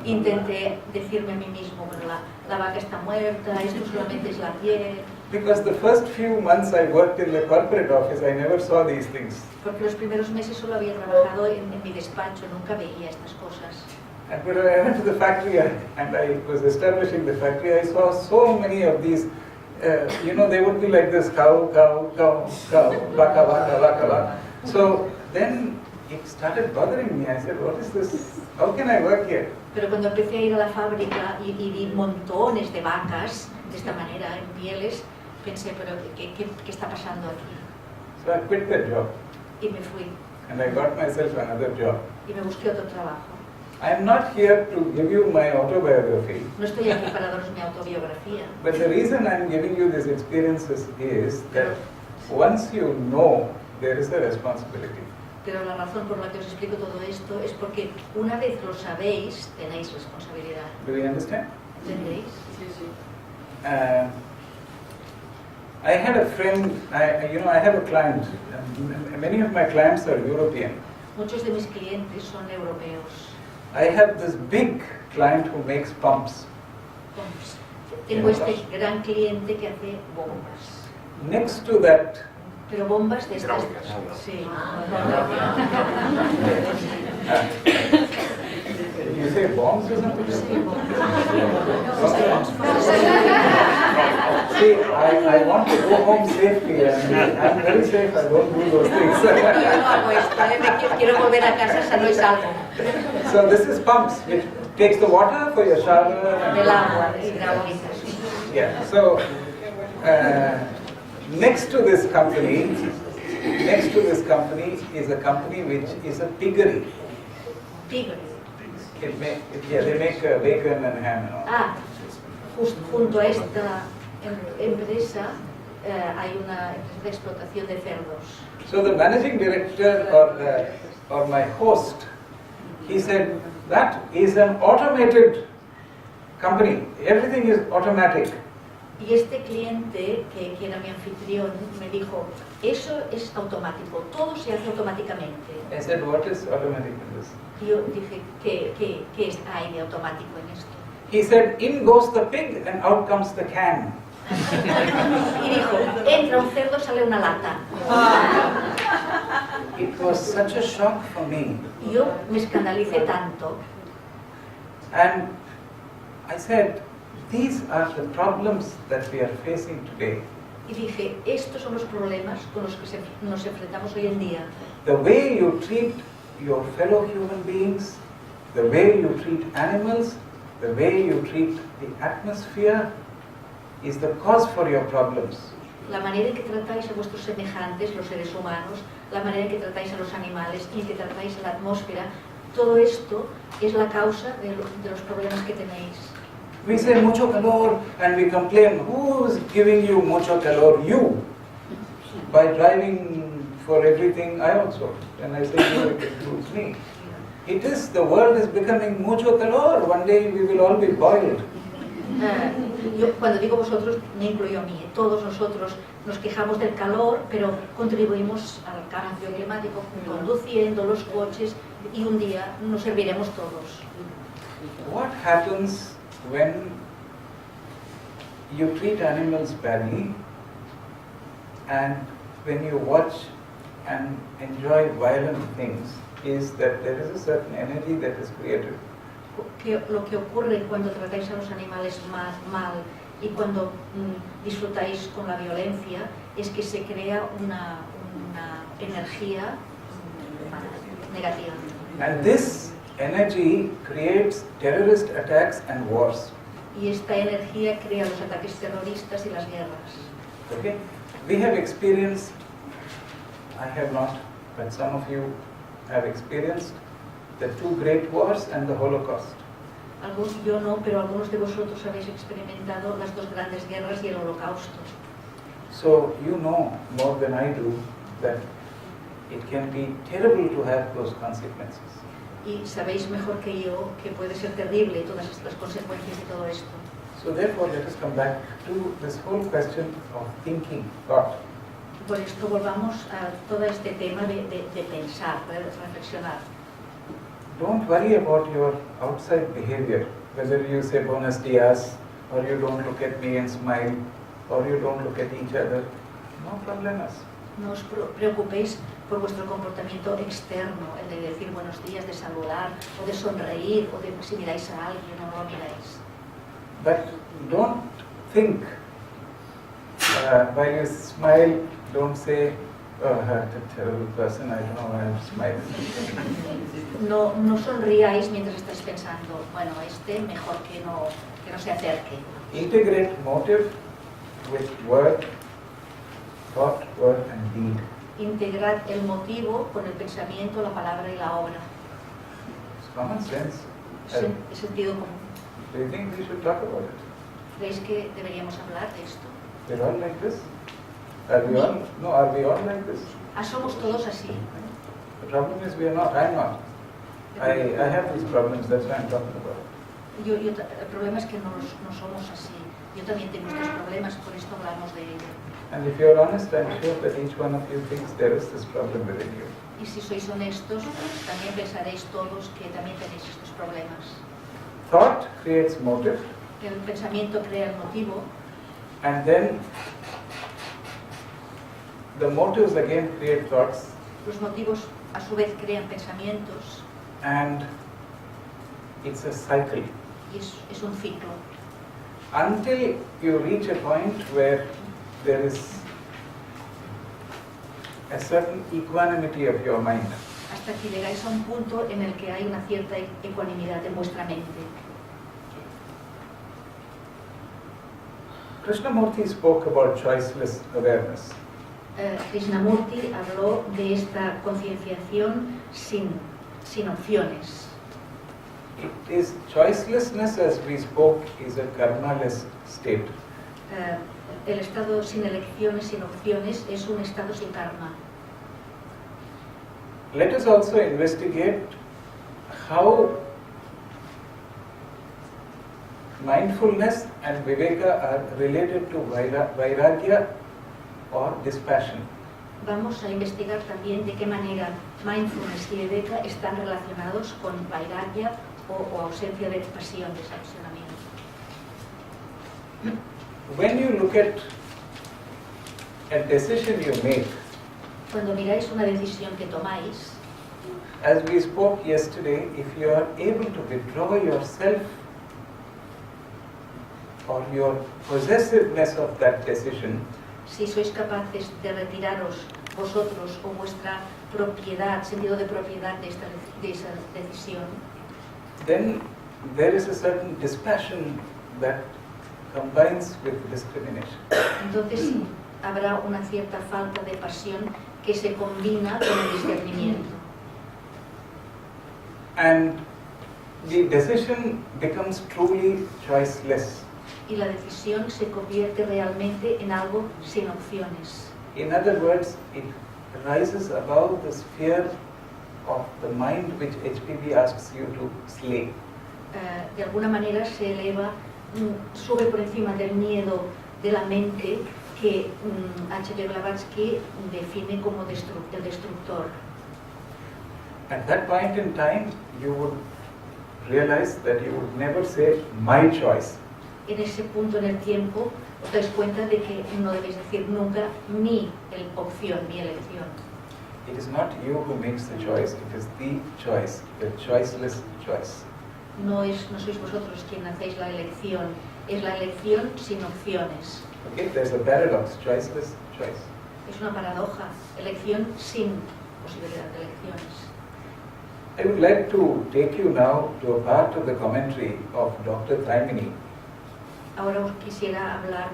Intenté decirme a mí mismo, bueno, la vaca está muerta, esto solamente es la piel. Because the first few months I worked in the corporate office, I never saw these things. Porque los primeros meses solo había trabajado en mi despacho, nunca veía estas cosas. And when I went to the factory and I was establishing the factory, I saw so many of these, they would be like this, cow, cow, cow, cow, vaka, vaka, vaka, vaka. So then it started bothering me. I said, what is this? How can I work here? Pero cuando empecé a ir a la fábrica y vi montones de vacas de esta manera, en pieles, pensé, pero ¿qué está pasando aquí? So I quit that job. Y me fui. And I got myself another job. Y me busqué otro trabajo. I am not here to give you my autobiography. No estoy aquí para daros mi autobiografía. But the reason I am giving you these experiences is that once you know, there is a responsibility. Pero la razón por la que os explico todo esto es porque una vez lo sabéis, tenéis responsabilidad. Do you understand? ¿Entendéis? Sí, sí. I had a friend, I have a client. Many of my clients are European. Muchos de mis clientes son europeos. I have this big client who makes pumps. Tengo este gran cliente que hace bombas. Next to that, Pero bombas de estas. Sí. you say bombs or something? See, I want to go home safely, and I'm very safe. I don't do those things. Yo no hago esto, quiero volver a casa sano y salvo. So this is pumps, which takes the water for your shower. Del agua, hidráulicas. Yeah. So next to this company is a company which is a piggery. Tigre. They make bacon and ham and all. Junto a esta empresa hay una empresa de explotación de cerdos. So the managing director or my host, he said that is an automated company. Everything is automatic. Y este cliente, que era mi anfitrión, me dijo, eso es automático, todo se hace automáticamente. I said, what is automatic in this? Y yo dije, ¿qué hay de automático en esto? He said, in goes the pig and out comes the can. Y dijo, entra un cerdo, sale una lata. It was such a shock for me. Y yo me escandalicé tanto. And I said, these are the problems that we are facing today. Y dije, estos son los problemas con los que nos enfrentamos hoy en día. The way you treat your fellow human beings, the way you treat animals, the way you treat the atmosphere is the cause for your problems. La manera en que tratáis a vuestros semejantes, los seres humanos, la manera en que tratáis a los animales y en que tratáis a la atmósfera, todo esto es la causa de los problemas que tenéis. We say mucho calor and we complain, who is giving you mucho calor? You. By driving for everything, I also. And I say you, it includes me. It is, the world is becoming mucho calor. One day we will all be boiled. Yo cuando digo vosotros, me incluyo a mí. Todos nosotros nos quejamos del calor, pero contribuimos al cambio climático conduciendo los coches y un día nos serviremos todos. What happens when you treat animals badly and when you watch and enjoy violent things is that there is a certain energy that is created. Lo que ocurre cuando tratáis a los animales mal y cuando disfrutáis con la violencia es que se crea una energía negativa. And this energy creates terrorist attacks and wars. Y esta energía crea los ataques terroristas y las guerras. Okay? We have experienced, I have not, but some of you have experienced the two great wars and the Holocaust. Yo no, pero algunos de vosotros habéis experimentado las dos grandes guerras y el Holocausto. So you know more than I do that it can be terrible to have those consequences. Y sabéis mejor que yo que puede ser terrible todas estas consecuencias de todo esto. So therefore, let us come back to this whole question of thinking, thought. Por esto volvamos a todo este tema de pensar, de reflexionar. Don't worry about your outside behavior, whether you say buenos dias, or you don't look at me and smile, or you don't look at each other. No problemas. No os preocupéis por vuestro comportamiento externo, el de decir buenos días, de saludar, o de sonreír, o de si miráis a alguien o no lo miráis. But don't think, while you smile, don't say, oh, I'm a terrible person, I don't know why I'm smiling. No sonriáis mientras estáis pensando, bueno, mejor que no se acerque. Integrate motive with word, thought, word and deed. integrar el motivo con el pensamiento, la palabra y la obra. It's common sense. Es sentido común. Do you think we should talk about it? ¿Creéis que deberíamos hablar de esto? We're all like this? Are we all? No, are we all like this? Somos todos así. The problem is we are not. I'm not. I have these problems, that's why I'm talking about it. El problema es que no somos así. Yo también tengo estos problemas, por esto hablamos de ello. And if you're honest, I'm sure that each one of you thinks there is this problem within you. Y si sois honestos, también pensaréis todos que también tenéis estos problemas. Thought creates motive, El pensamiento crea el motivo, and then the motives again create thoughts, los motivos a su vez crean pensamientos, and it's a cycle. y es un ciclo. Until you reach a point where there is a certain equanimity of your mind. Hasta que llegáis a un punto en el que hay una cierta ecuanimidad en vuestra mente. Krishnamurti spoke about choiceless awareness. Krishnamurti habló de esta concienciación sin opciones. It is choicelessness, as we spoke, is a karmaless state. El estado sin elecciones, sin opciones, es un estado sin karma. Let us also investigate how mindfulness and Viveka are related to Vayragya or dispassion. Vamos a investigar también de qué manera Mindfulness y Viveka están relacionados con Vayragya o ausencia de pasión, desapasionamiento. When you look at a decision you make, Cuando miráis una decisión que tomáis, as we spoke yesterday, if you are able to withdraw yourself or your possessiveness of that decision, si sois capaces de retiraros vosotros o vuestra propiedad, sentido de propiedad de esa decisión, then there is a certain dispassion that combines with discrimination. entonces sí, habrá una cierta falta de pasión que se combina con el discernimiento. And the decision becomes truly choiceless. Y la decisión se convierte realmente en algo sin opciones. In other words, it rises above the sphere of the mind which HPB asks you to slay. De alguna manera se eleva, sube por encima del miedo de la mente que H.P. Blavatsky define como el destructor. At that point in time, you would realize that you would never say, my choice. En ese punto en el tiempo os dais cuenta de que no debéis decir nunca mi opción, mi elección. It is not you who makes the choice, it is the choice, the choiceless choice. No sois vosotros quien hacéis la elección, es la elección sin opciones. Okay, there's a paradox, choiceless choice. Es una paradoja, elección sin posibilidad de elecciones. I would like to take you now to a part of the commentary of Dr. Taimini. Ahora os quisiera hablar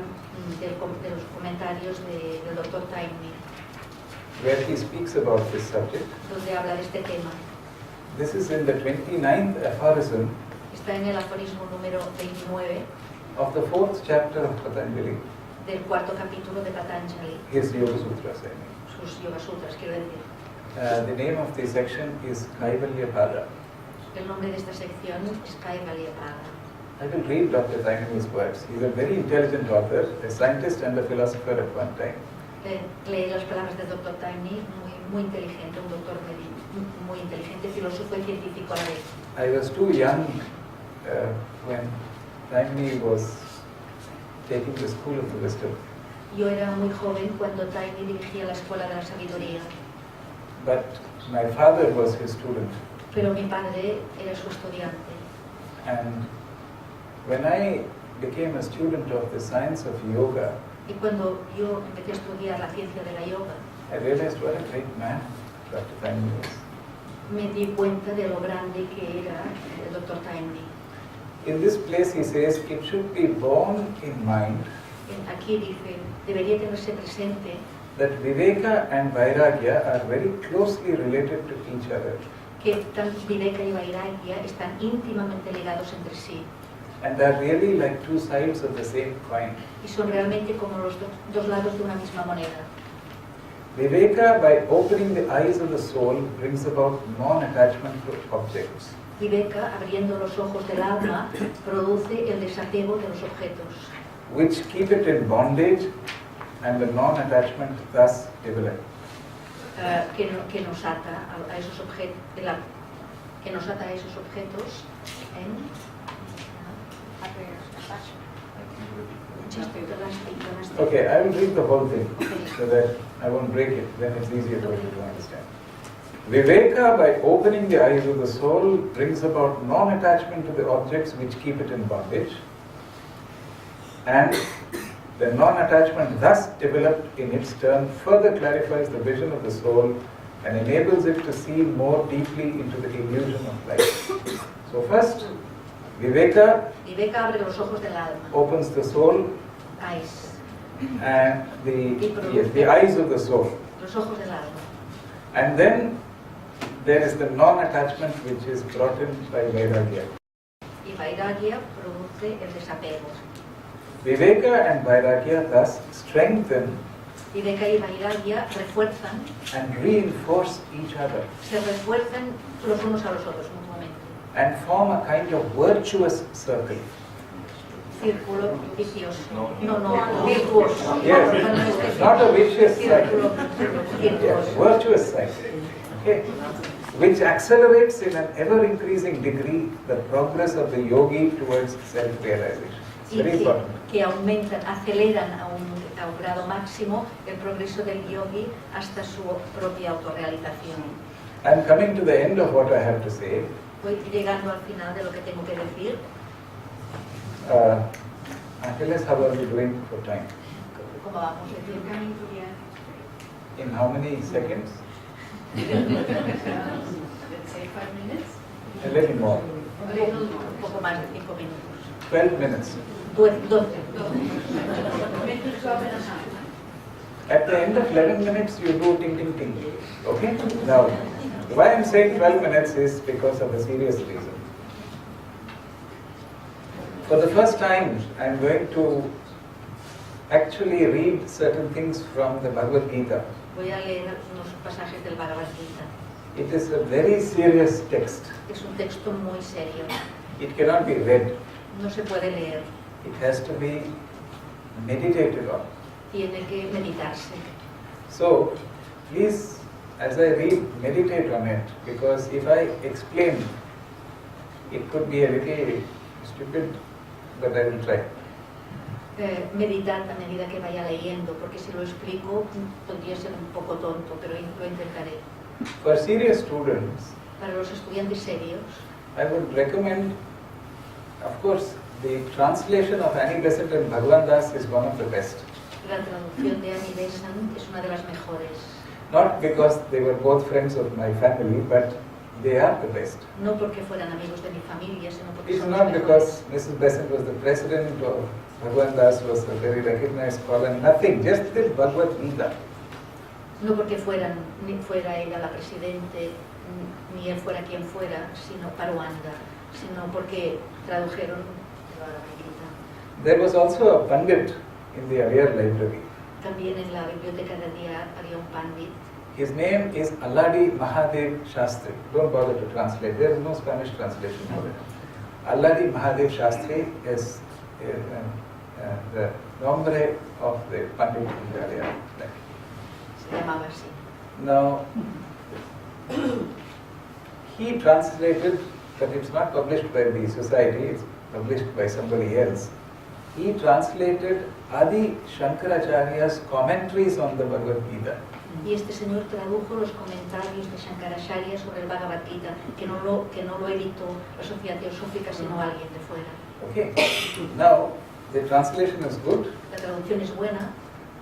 de los comentarios del Dr. Taimini, where he speaks about this subject. donde habla de este tema. This is in the 29th aphorism Está en el aforismo número 29 of the 4th chapter of Patanjali, del cuarto capítulo de Patanjali, his Yoga Sutras, I mean. sus Yoga Sutras, quiero decir. The name of the section is Kaivalya Pada. El nombre de esta sección es Kaivalya Pada. I will read Dr. Taimini's words. He is a very intelligent author, a scientist and a philosopher at one time. Lee las palabras del Dr. Taimini, muy inteligente, un doctor muy inteligente, filósofo y científico a la vez. I was too young when Taimini was taking the School of the Wisdom. Yo era muy joven cuando Taimini dirigía la Escuela de la Sabiduría, But my father was his student. pero mi padre era su estudiante. And when I became a student of the science of yoga, Y cuando yo empecé a estudiar la ciencia de la yoga, I realized what a great man Dr. Taimini is. me di cuenta de lo grande que era el Dr. Taimini. In this place he says, it should be born in mind Aquí dice, debería tenerse presente that Viveka and Vayragya are very closely related to each other. Que Viveka y Vayragya están íntimamente ligados entre sí. And they're really like two sides of the same coin. Y son realmente como los dos lados de una misma moneda. Viveka, by opening the eyes of the soul, brings about non-attachment to objects. Viveka, abriendo los ojos del alma, produce el desapego de los objetos, which keep it in bondage, and the non-attachment thus develop. que nos ata a esos objetos, que nos ata a esos objetos en Okay, I will read the whole thing so that I won't break it, then it's easier for you to understand. Viveka, by opening the eyes of the soul, brings about non-attachment to the objects which keep it in bondage, and the non-attachment thus developed in its turn further clarifies the vision of the soul and enables it to see more deeply into the illusion of life. So first, Viveka abre los ojos del alma, opens the soul eyes, and the eyes of the soul. Los ojos del alma. And then there is the non-attachment which is brought in by Vayragya. Y Vayragya produce el desapego. Viveka and Vayragya thus strengthen Viveka y Vayragya refuerzan, and reinforce each other se refuerzan los unos a los otros mutuamente. and form a kind of virtuous circle. Círculo vicioso. No, virtuoso. Yes, not a vicious cycle. Yes, Virtuoso. virtuous cycle. Okay. Which accelerates in an ever-increasing degree the progress of the yogi towards self-realization. It's Y very important. que aumentan, aceleran a un grado máximo el progreso del yogi hasta su propia autorrealización. I'm coming to the end of what I have to say. Voy llegando al final de lo que tengo que decir. Achilles, how are we doing for time? ¿Cómo vamos de tiempo? In how many seconds? Let's say 5 minutes. A little more. Un poco más de 5 minutos. 12 minutes. 12. 12 and a half. At the end of 11 minutes, you do ting ting ting. Okay? Now, why I'm saying 12 minutes is because of a serious reason. For the first time, I'm going to actually read certain things from the Bhagavad Gita. Voy a leer unos pasajes del Bhagavad Gita. It is a very serious text. Es un texto muy serio. It cannot be read. No se puede leer. It has to be meditated on. Tiene que meditarse. So, please, as I read, meditate on it, because if I explain, it could be a little stupid, but I will try. Meditad a medida que vaya leyendo, porque si lo explico podría ser un poco tonto, pero lo intentaré. For serious students, Para los estudiantes serios, I would recommend, of course, the translation of Annie Besant and Bhagavan Das is one of the best. la traducción de Annie Besant es una de las mejores. Not because they were both friends of my family, but they are the best. No porque fueran amigos de mi familia, sino porque It's son los not mejores. because Mrs. Besant was the president or Bhagavan Das was a very recognized scholar, nothing, just the Bhagavad Gita. No porque ni fuera ella la presidente, ni él fuera quien fuera, sino Paruanda, sino porque tradujeron la Bhagavad Gita. There was also a Pandit in the Ayer library. También en la biblioteca de día había un pandit. His name is Alladi Mahadev Shastri. Don't bother to translate, there is no Spanish translation for it. Alladi Mahadev Shastri is the nombre of the Pandit in the Ayer library. Se llamaba así. Now, he translated, but it's not published by the Society, it's published by somebody else. He translated Adi Shankaracharya's commentaries on the Bhagavad Gita. Y este señor tradujo los comentarios de Shankaracharya sobre el Bhagavad Gita, que no lo editó la Sociedad Teosófica, sino alguien de fuera. Okay. Now, the translation is good, La traducción es buena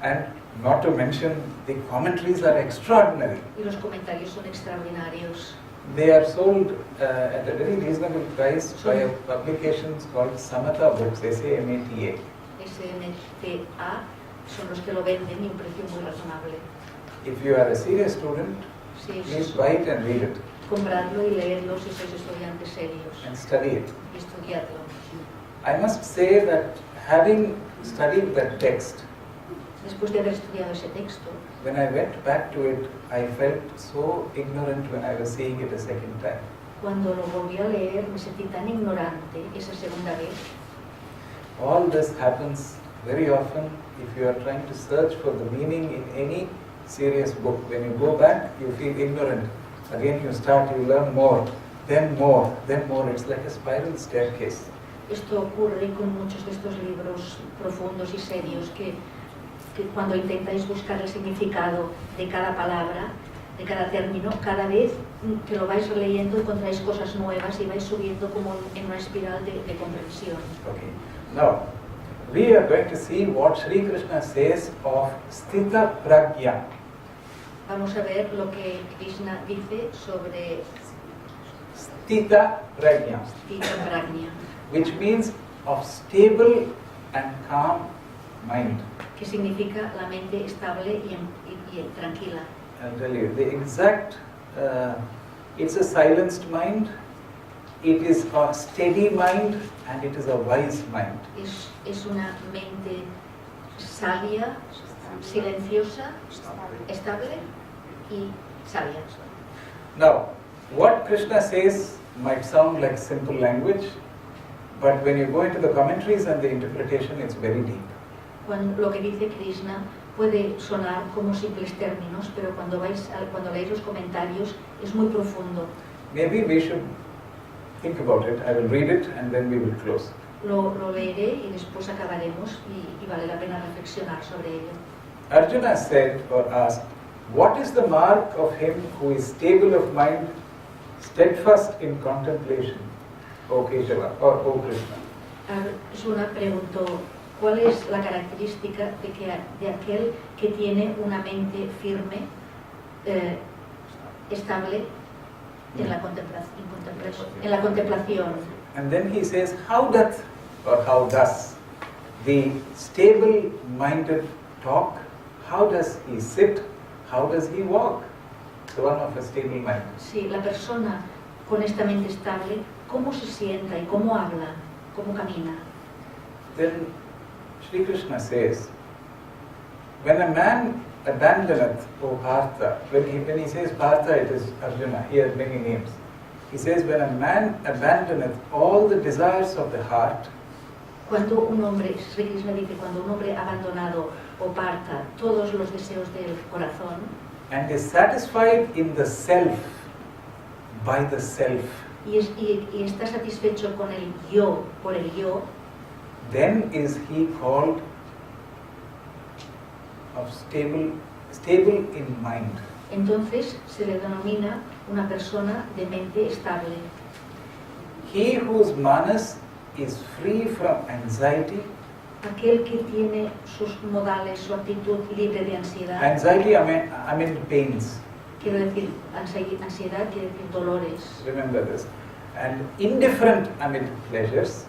and not to mention, the commentaries are extraordinary. y los comentarios son extraordinarios. They are sold at a very reasonable price by a publication called Samatha Books, SAMATA. SMTA son los que lo venden y un precio muy razonable. If you are a serious student, Sí, please buy it and read it compradlo y leedlo si sois estudiantes serios and study it. y estudiadlo. I must say that having studied that text, Después de haber estudiado ese texto, when I went back to it, I felt so ignorant when I was seeing it a second time. cuando lo volví a leer me sentí tan ignorante esa segunda vez. All this happens very often if you are trying to search for the meaning in any serious book. When you go back, you feel ignorant. Again you start, you learn more, then more, then more. It's like a spiral staircase. Esto ocurre con muchos de estos libros profundos y serios que cuando intentáis buscar el significado de cada palabra, de cada término, cada vez que lo vais leyendo encontráis cosas nuevas y vais subiendo como en una espiral de comprensión. Okay. Now, we are going to see what Sri Krishna says of Sthita Pragya. Vamos a ver lo que Krishna dice sobre Sthita Pragya, Sthita Prajna, which means of stable and calm mind. que significa la mente estable y tranquila. I'll tell you, the exact, it's a silenced mind, it is a steady mind, and it is a wise mind. Es una mente sabia, silenciosa, estable y sabia. Now, what Krishna says might sound like simple language, but when you go into the commentaries and the interpretation, it's very deep. Cuando, lo que dice Krishna puede sonar como simples términos, pero cuando leéis los comentarios es muy profundo. Maybe we should think about it. I will read it and then we will close. Lo leeré y después acabaremos y vale la pena reflexionar sobre ello. Arjuna said or asked, what is the mark of him who is stable of mind, steadfast in contemplation, O Keshava, or O Krishna? Arjuna preguntó, ¿cuál es la característica de aquel que tiene una mente firme, estable en la contemplación? And then he says, how doth or how does the stable-minded talk? How does he sit? How does he walk? The one of a stable mind. Sí, la persona con esta mente estable, ¿cómo se sienta y cómo habla, cómo camina? Then Sri Krishna says, when a man abandoneth, O Partha, when he says Partha, it is Arjuna, he has many names. He says, when a man abandoneth all the desires of the heart, Cuando un hombre, Sri Krishna dice, cuando un hombre ha abandonado o parta todos los deseos del corazón and is satisfied in the self, by the self, y está satisfecho con el yo, por el yo, then is he called of stable in mind. entonces se le denomina una persona de mente estable. He whose manas is free from anxiety. Aquel que tiene sus modales, su actitud libre de ansiedad. Anxiety, I mean pains. Quiero decir, ansiedad quiere decir dolores. Remember this. And indifferent amid pleasures.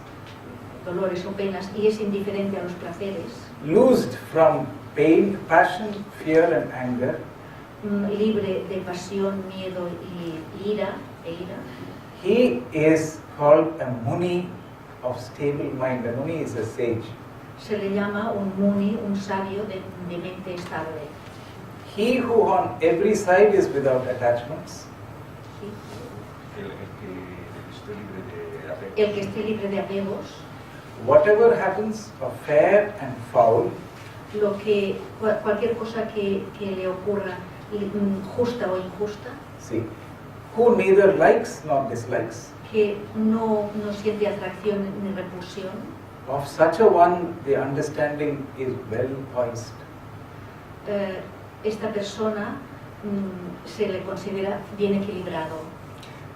Dolores o penas, y es indiferente a los placeres. Loosed from pain, passion, fear and anger. Libre de pasión, miedo y ira. He is called a muni of stable mind. A muni is a sage. Se le llama un muni, un sabio de mente estable. He who on every side is without attachments. ¿Sí? El que esté libre de apegos. Whatever happens of fair and foul. Cualquier cosa que le ocurra, justa o injusta. See, who neither likes nor dislikes. Que no siente atracción ni repulsión. Of such a one, the understanding is well poised. Esta persona se le considera bien equilibrado.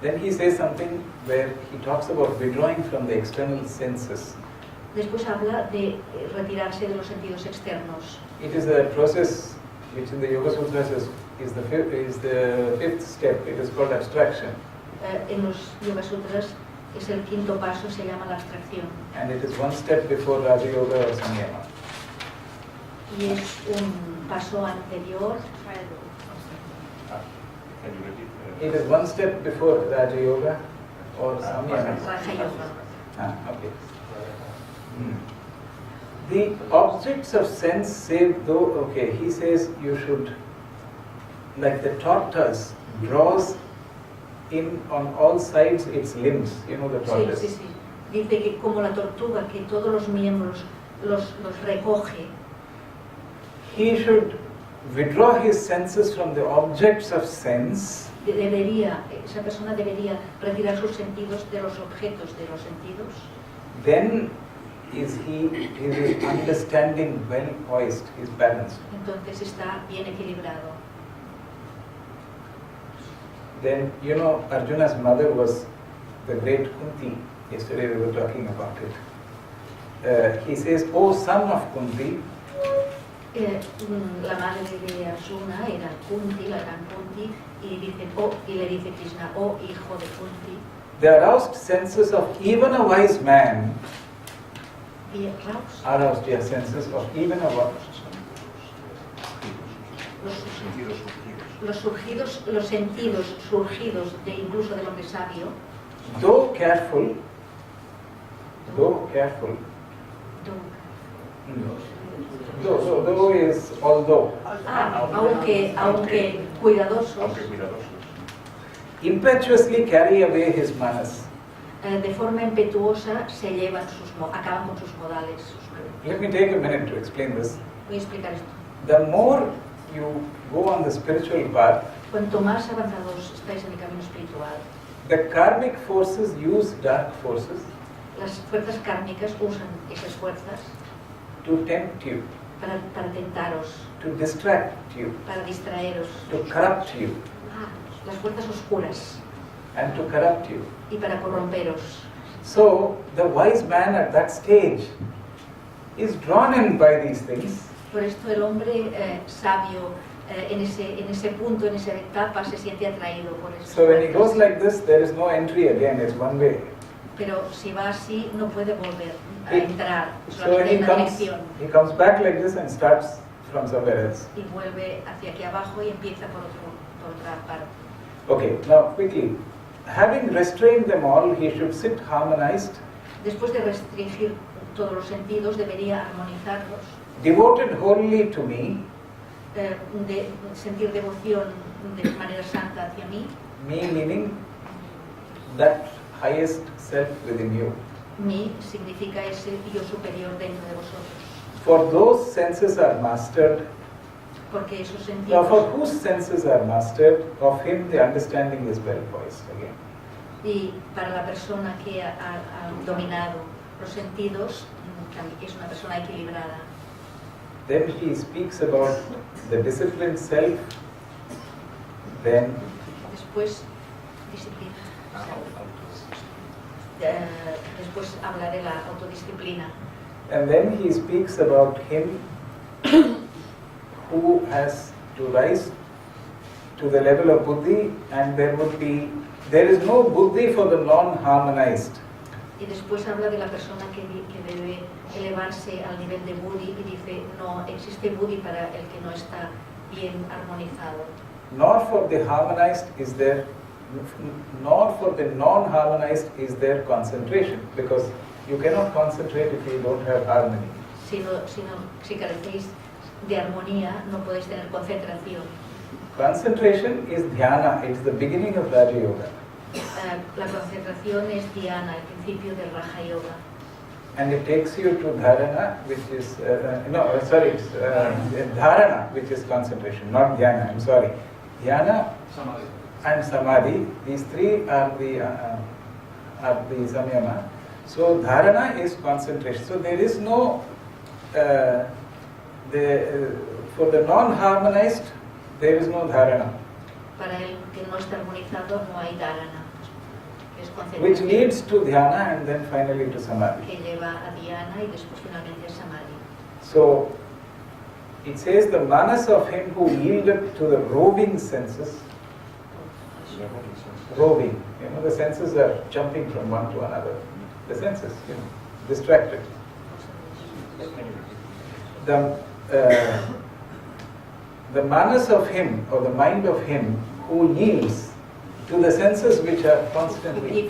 Then he says something where he talks about withdrawing from the external senses. Después habla de retirarse de los sentidos externos. It is a process which in the Yoga Sutras is the fifth step. It is called abstraction. En los Yoga Sutras es el quinto paso, se llama la abstracción. And it is one step before Raja Yoga or Samyama. y es un paso anterior. Can you repeat? It is one step before Raja Yoga or Samyama. Raja Yoga. Okay. The objects of sense save though, okay, he says you should, like the tortoise draws in on all sides its limbs, you know the tortoise. Sí, sí, sí. Dice que como la tortuga, que todos los miembros los recoge, He should withdraw his senses from the objects of sense esa persona debería retirar sus sentidos de los objetos de los sentidos. then is his understanding well poised, is balanced. Entonces está bien equilibrado. Then, you know, Arjuna's mother was the great Kunti. Yesterday we were talking about it. He says, "Oh son of Kunti." La madre de Arjuna era Kunti, la gran Kunti, y le dice Krishna, oh hijo de Kunti. The aroused senses of even a wise man, aroused, yeah, senses of even a wise los sentidos surgidos de incluso del hombre sabio, though careful, though is although, aunque cuidadosos, impetuously carry away his manas. De forma impetuosa se llevan acaban con sus modales. Let me take a minute to explain this. Voy a explicar esto. The more you go on the spiritual path, Cuanto más avanzados estáis en el camino espiritual, the karmic forces use dark forces las fuerzas kármicas usan esas fuerzas to tempt you, para tentaros, to distract you, para distraeros, to corrupt you, las fuerzas oscuras, and to corrupt you. y para corromperos. So, the wise man at that stage is drawn in by these things. Por esto el hombre sabio en ese punto, en esa etapa, se siente atraído por eso. So when he goes like this, there is no entry again, it's one way. Pero si va así, no puede volver a entrar, So solamente hay una dirección. he comes back like this and starts from somewhere else. Y vuelve hacia aquí abajo y empieza por otra parte. Okay, now quickly. Having restrained them all, he should sit harmonized, Después de restringir todos los sentidos, debería armonizarlos, devoted wholly to me, de sentir devoción de manera santa hacia mí. me meaning that highest self within you. Mí significa ese yo superior dentro de vosotros. For those senses are mastered, Porque esos now for sentidos, whose senses are mastered, of him the understanding is well poised again. y para la persona que ha dominado los sentidos, es una persona equilibrada. Then he speaks about the disciplined self, then Después, disciplina. Después habla de la autodisciplina. and then he speaks about him who has to rise to the level of buddhi, and there is no buddhi for the non-harmonized. Y después habla de la persona que debe elevarse al nivel de buddhi y dice, no existe buddhi para el que no está bien armonizado. Nor for the harmonized is there, nor for the non-harmonized is there concentration, because you cannot concentrate if you don't have harmony. Si carecéis de armonía, no podéis tener concentración. Concentration is dhyana, it's the beginning of Raja Yoga. La concentración es dhyana, el principio del Raja Yoga. And it takes you to dharana, which is, it's dharana, which is concentration, not dhyana, I'm sorry. Dhyana and samadhi, these three are the samyama. So dharana is concentration. So there is no, for the non-harmonized, there is no dharana. Para el que no está armonizado no hay dharana, que es Which concentración, leads to dhyana and then finally to samadhi. que lleva a dhyana y después finalmente a samadhi. So it says the manas of him who yielded to the roving senses, roving, the senses are jumping from one to another. The senses, distracted. The the manas of him or the mind of him who yields to the senses which are constantly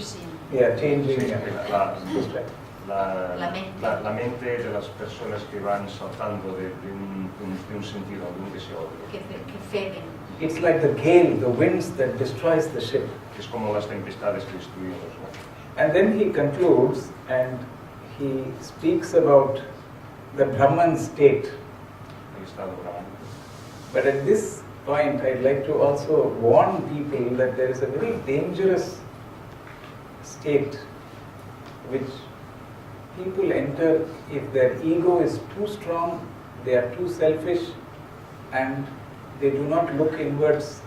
changing and distracting. La mente de las personas que van saltando de un sentido a un deseo a otro. que ceden. It's like the gale, the winds that destroys the ship. Es como las tempestades que destruyen los barcos. And then he concludes and he speaks about the Brahman state. El estado brahman. But at this point, I'd like to also warn people that there is a very dangerous state which people enter if their ego is too strong, they are too selfish, and they do not look inwards.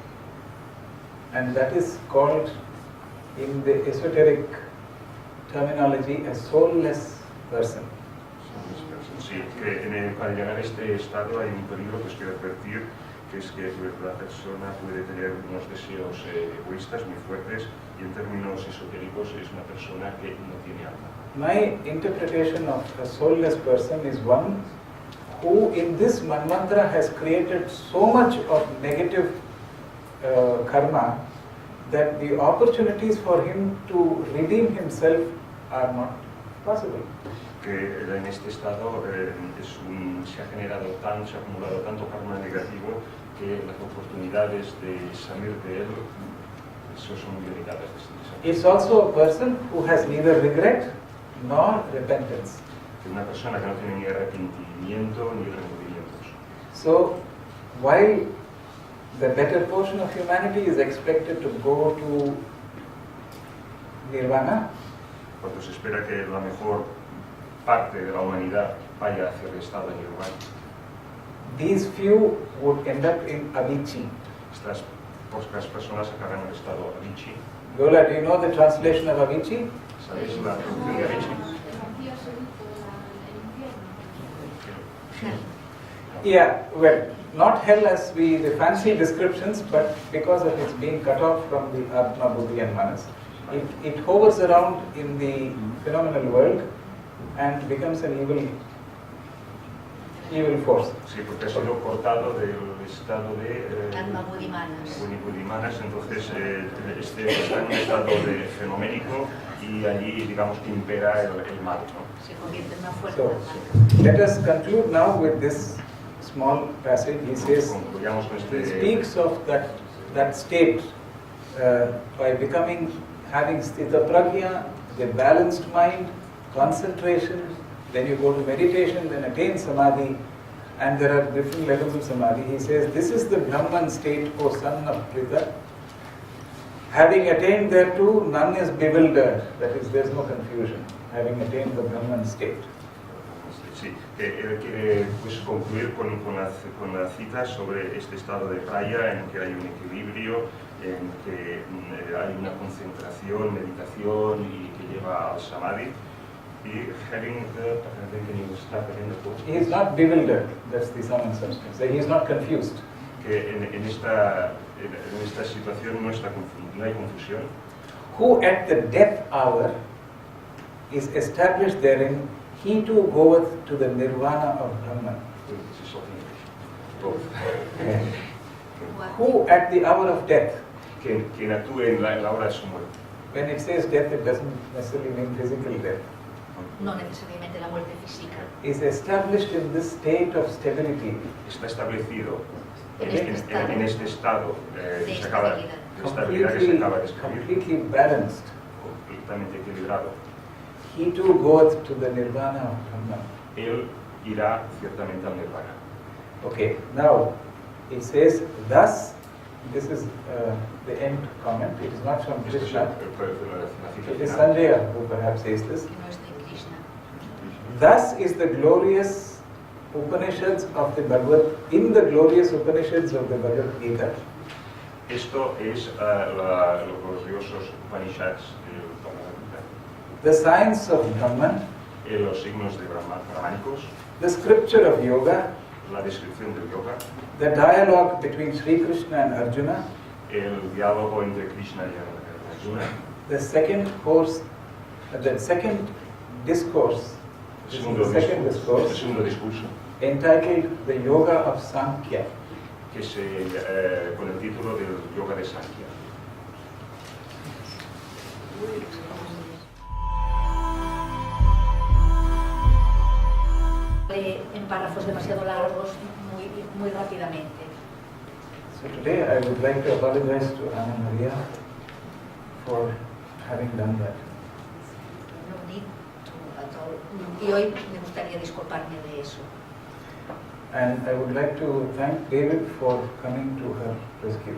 And that is called, in the esoteric terminology, a soulless person. Sí, que para llegar a este estado hay un peligro que os quiero advertir, que es que la persona puede tener unos deseos egoístas muy fuertes y en términos esotéricos es una persona que no tiene alma. My interpretation of a soulless person is one who in this manvantara has created so much of negative karma that the opportunities for him to redeem himself are not possible. Que en este estado se ha acumulado tanto karma negativo que las oportunidades de salir de él son muy limitadas. It's also a person who has neither regret nor repentance. Que una persona que no tiene ni arrepentimiento ni remordimientos. So, while the better portion of humanity is expected to go to nirvana, cuando se espera que la mejor parte de la humanidad vaya hacia el estado de nirvana, these few would end up in avicii. Estas pocas personas acaban en el estado avicii. Gola, do you know the translation of avicii? ¿Sabéis la traducción de avicii? Yeah, well, not hell as the fancy descriptions, but because of its being cut off from the Atma, Buddhi and Manas, it hovers around in the phenomenal world and becomes an evil force. Sí, porque ha sido cortado del estado de Atma, Buddhi, Manas. Buddhi, Manas, entonces está en un estado de fenoménico y allí, digamos, que impera el mal, ¿no? Se convierte en una fuerza So, del mal. let us conclude now with this small passage. He says, he speaks of that state by having sthita pragya, the balanced mind, concentration, then you go to meditation, then attain samadhi, and there are different levels of samadhi. He says, this is the Brahman state, O son of Prita. Having attained thereto, none is bewildered. That is, there is no confusion. Having attained the Brahman state. Sí, él quiere pues, concluir con la cita sobre este estado de praya en que hay un equilibrio, en que hay una concentración, meditación y que lleva al samadhi. Y having he is not bewildered. That's the sum and substance. He is not confused. Que en esta situación no hay confusión. Who at the death hour is established therein, he too goeth to the nirvana of Brahman. Who at the hour of death? Quien actúe en la hora de su muerte. When it says death, it doesn't necessarily mean physical death. No necesariamente la muerte física. Is established in this state of stability. Está establecido en este estado de estabilidad que se acaba de escribir. Completely balanced. Completamente equilibrado. He too goeth to the nirvana of Brahman. Él irá ciertamente al nirvana. Okay, now it says, thus, this is the end comment. It is not from Krishna. It is Sanjaya who perhaps says this. Thus is the glorious Upanishads of the in the glorious Upanishads of the Bhagavad Gita. Esto es los gloriosos Upanishads del Bhagavad Gita. The science of Brahman. Los signos de brahmánicos. The scripture of yoga. La descripción del yoga. The dialogue between Sri Krishna and Arjuna. El diálogo entre Krishna y Arjuna. The second discourse. El segundo discurso. entitled The Yoga of Sankhya. que con el título del Yoga de Sankhya. En párrafos demasiado largos, muy rápidamente. So today I would like to apologize to Anna Maria for having done that. No need to at all. Y hoy me gustaría disculparme de eso. And I would like to thank David for coming to her rescue.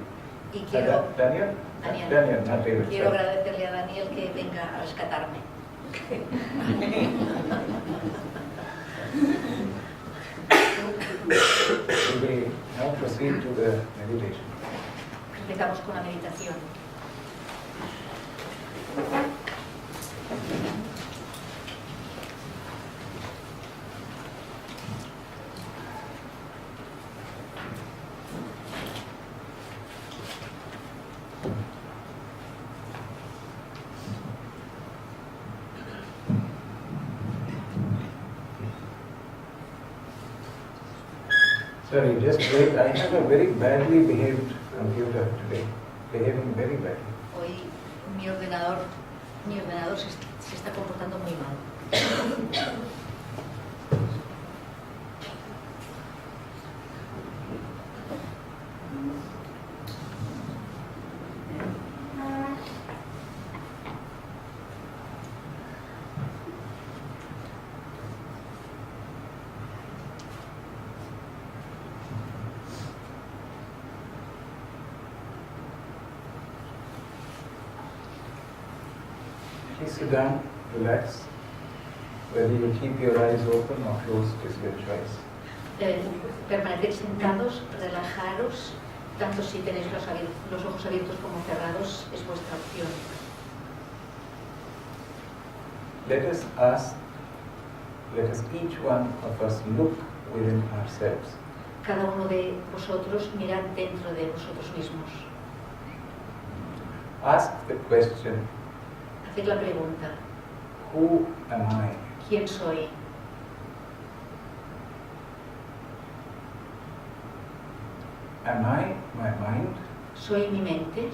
Y quiero, Daniel? Daniel. Daniel, not David. Quiero sorry. agradecerle a Daniel que venga a rescatarme. We will now proceed to the meditation. Empezamos con la meditación. Sorry, just wait. I have a very badly behaved computer today. Behaving very badly. Hoy mi ordenador se está comportando muy mal. Please sit down, relax. Whether you keep your eyes open or closed is your choice. Permaneced sentados, relajaros, tanto si tenéis los ojos abiertos como cerrados, es vuestra opción. Let us each one of us look within ourselves. Cada uno de vosotros mirad dentro de vosotros mismos. Ask the question, Haced la pregunta, who am I? ¿quién soy? Am I my mind? ¿Soy mi mente?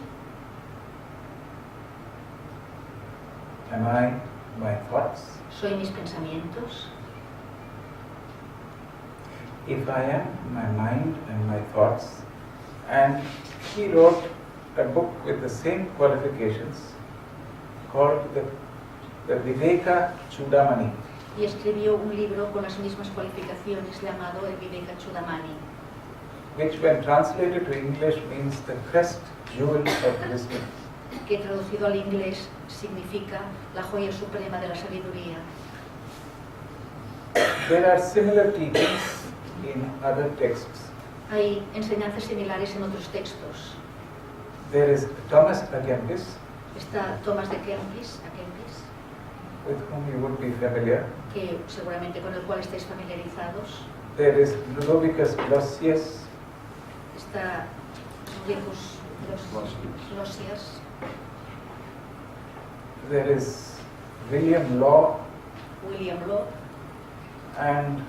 Am I my thoughts? ¿Soy mis pensamientos? If I am my mind and my thoughts, and he wrote a book with the same qualifications called the Viveka Chudamani. Y escribió un libro con las mismas cualificaciones llamado el Viveka Chudamani, which when translated to English means the crest jewel of wisdom. que traducido al inglés significa la joya suprema de la sabiduría. There are similar teachings in other texts. Hay enseñanzas similares en otros textos. There is Thomas A Kempis, Está Tomás de Kempis, with whom you would be familiar. que seguramente con el cual estáis familiarizados. There is Ludovicus Blossius. Está Ludovicus Blossius. There is William Law, William Law, and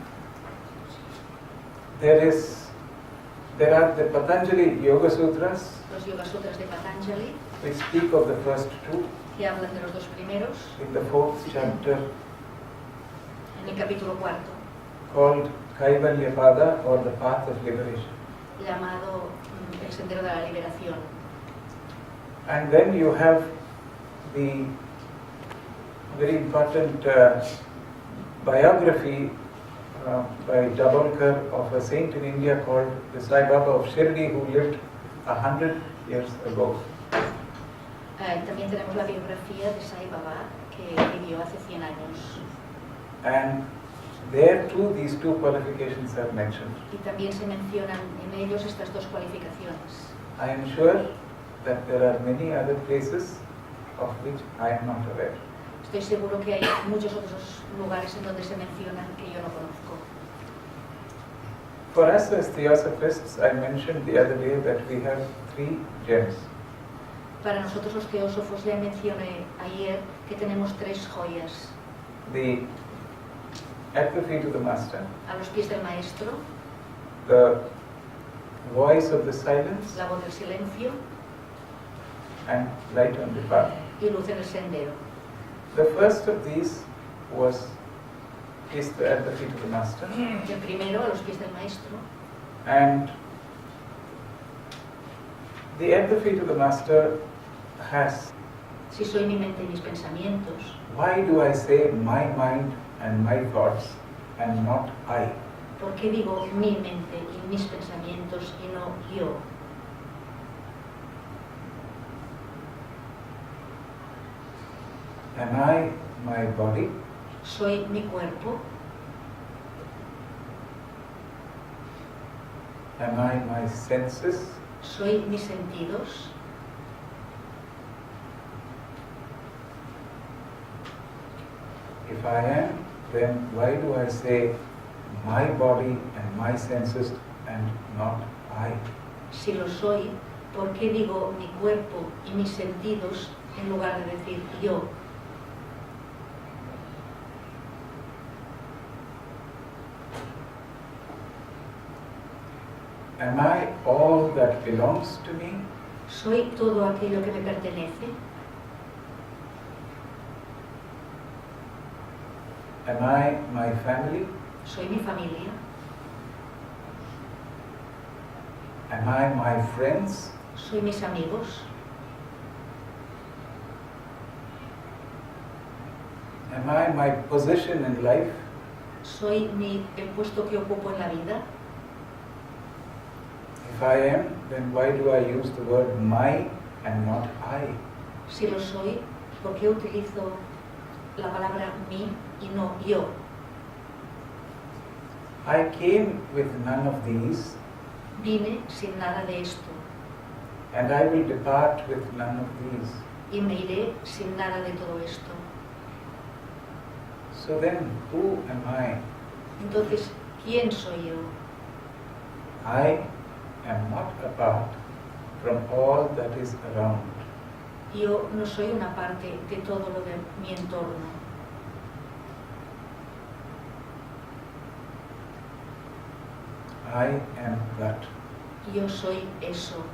there are the Patanjali Yoga Sutras, los Yoga Sutras de Patanjali, which speak of the first two. que hablan de los dos primeros, In the fourth chapter, en el capítulo 4, called Kaivalyapada, or the Path of Liberation. llamado El Sendero de la Liberación. And then you have the very important biography by Dabolkar of a saint in India called the Sai Baba of Shirdi, who lived 100 years ago. También tenemos la biografía de Sai Baba, que vivió hace 100 años. And there too these two qualifications are mentioned. Y también se mencionan en ellos estas dos cualificaciones. I am sure that there are many other places of which I am not aware. Estoy seguro que hay muchos otros lugares en donde se mencionan que yo no conozco. For us as Theosophists, I mentioned the other day that we have 3 gems. Para nosotros los teósofos ya mencioné ayer que tenemos 3 joyas. The at the feet of the master, a los pies del maestro, the voice of the silence, la voz del silencio and light on the path. y luz en el sendero. The first of these is at the feet of the master, El primero a los pies del maestro, and the at the feet of the master has, si soy mi mente y mis pensamientos, why do I say my mind and my thoughts and not I? ¿por qué digo mi mente y mis pensamientos y no yo? Am I my body? ¿Soy mi cuerpo? Am I my senses? ¿Soy mis sentidos? If I am, then why do I say my body and my senses and not I? Si lo soy, ¿por qué digo mi cuerpo y mis sentidos en lugar de decir yo? Am I all that belongs to me? ¿Soy todo aquello que me pertenece? Am I my family? ¿Soy mi familia? Am I my friends? ¿Soy mis amigos? Am I my position in life? ¿Soy el puesto que ocupo en la vida? If I am, then why do I use the word my and not I? Si lo soy, ¿por qué utilizo la palabra mi y no yo? I came with none of these, Vine sin nada de esto and I will depart with none of these. y me iré sin nada de todo esto. So then, who am I? Entonces, ¿quién soy yo? I am not apart from all that is around. Yo no soy una parte de todo lo de mi entorno. I am that. Yo soy eso.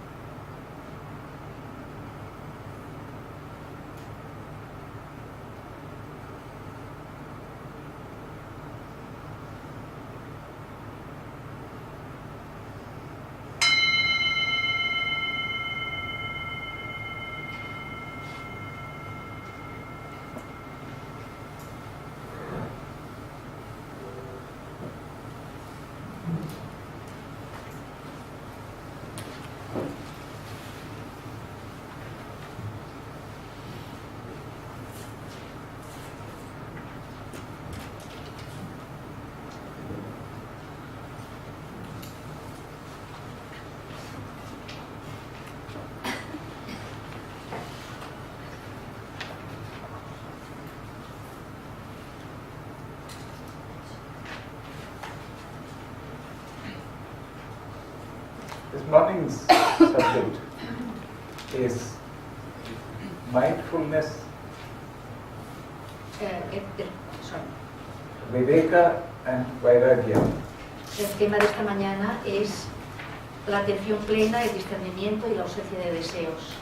This morning's subject is mindfulness, Sorry. Viveka and Vayragya. El tema de esta mañana es la atención plena, el discernimiento y la ausencia de deseos.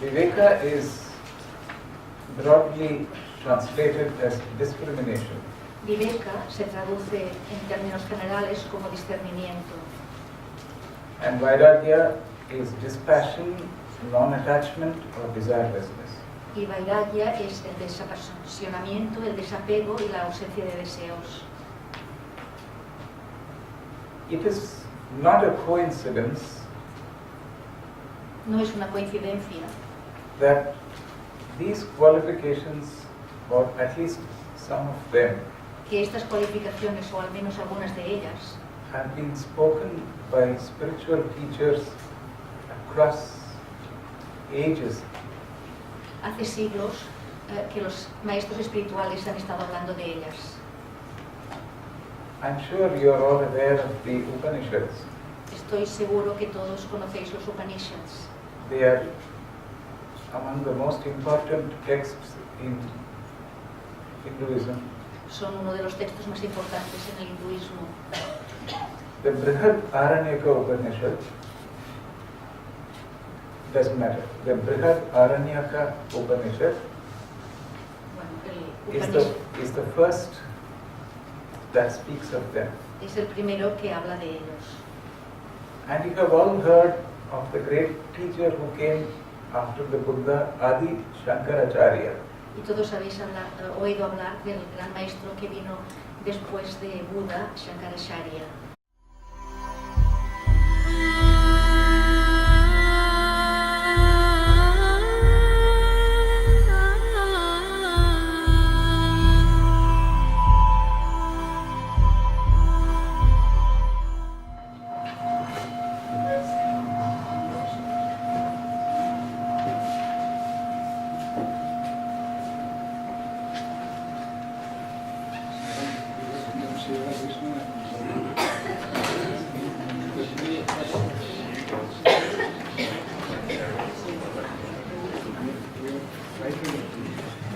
Viveka is broadly translated as discrimination, Viveka se traduce en términos generales como discernimiento and Vayragya is dispassion, non-attachment or desirelessness. y Vayragya es el desapasionamiento, el desapego y la ausencia de deseos. It is not a coincidence No es una coincidencia that these qualifications, or at least some of them, que estas cualificaciones, o al menos algunas de ellas, have been spoken by spiritual teachers across ages. hace siglos que los maestros espirituales han estado hablando de ellas. I'm sure you are all aware of the Upanishads. Estoy seguro que todos conocéis los Upanishads. They are among the most important texts in Hinduism. son uno de los textos más importantes en el hinduismo. The Brihadaranyaka Upanishad doesn't matter. The Brihadaranyaka Upanishad Bueno, is the first that speaks of them. es el primero que habla de ellos. And you have all heard of the great teacher who came after the Buddha, Adi Shankaracharya. Y todos habéis oído hablar del gran maestro que vino después de Buda, Shankaracharya.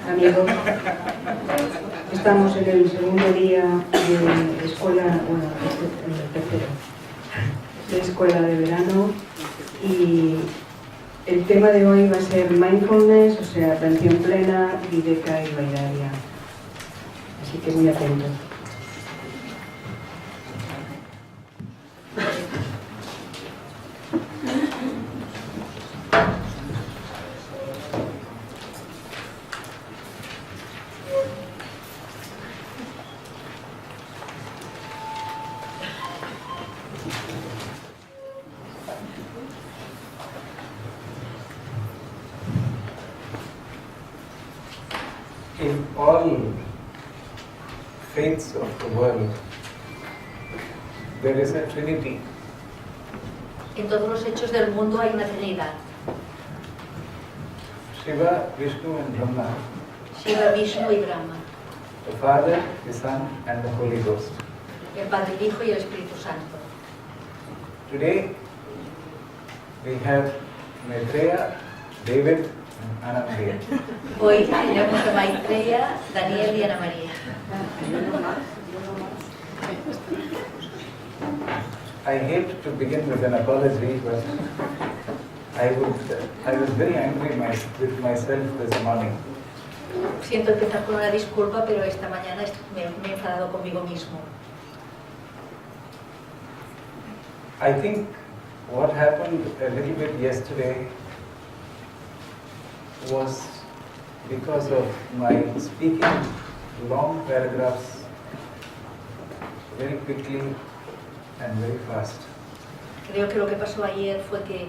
Amigos, estamos en el segundo día de Escuela, bueno, en el tercero, de Escuela de Verano, y el tema de hoy va a ser Mindfulness, o sea, Atención plena, Viveka y Vayragya. Así que muy atentos. In all faiths of the world, there is a trinity. En todos los hechos del mundo hay una trinidad. Shiva, Vishnu and Brahma, Shiva, Vishnu y Brahma. the Father, the Son and the Holy Ghost. El Padre, el Hijo y el Espíritu Santo. Today we have Maithreya, David and Anna Maria. Hoy tenemos a Maithreya, Daniel y Ana María. I hate to begin with an apology, but I was very angry with myself this morning. Siento empezar con una disculpa, pero esta mañana me he enfadado conmigo mismo. I think what happened a little bit yesterday was because of my speaking long paragraphs very quickly and very fast. Creo que lo que pasó ayer fue que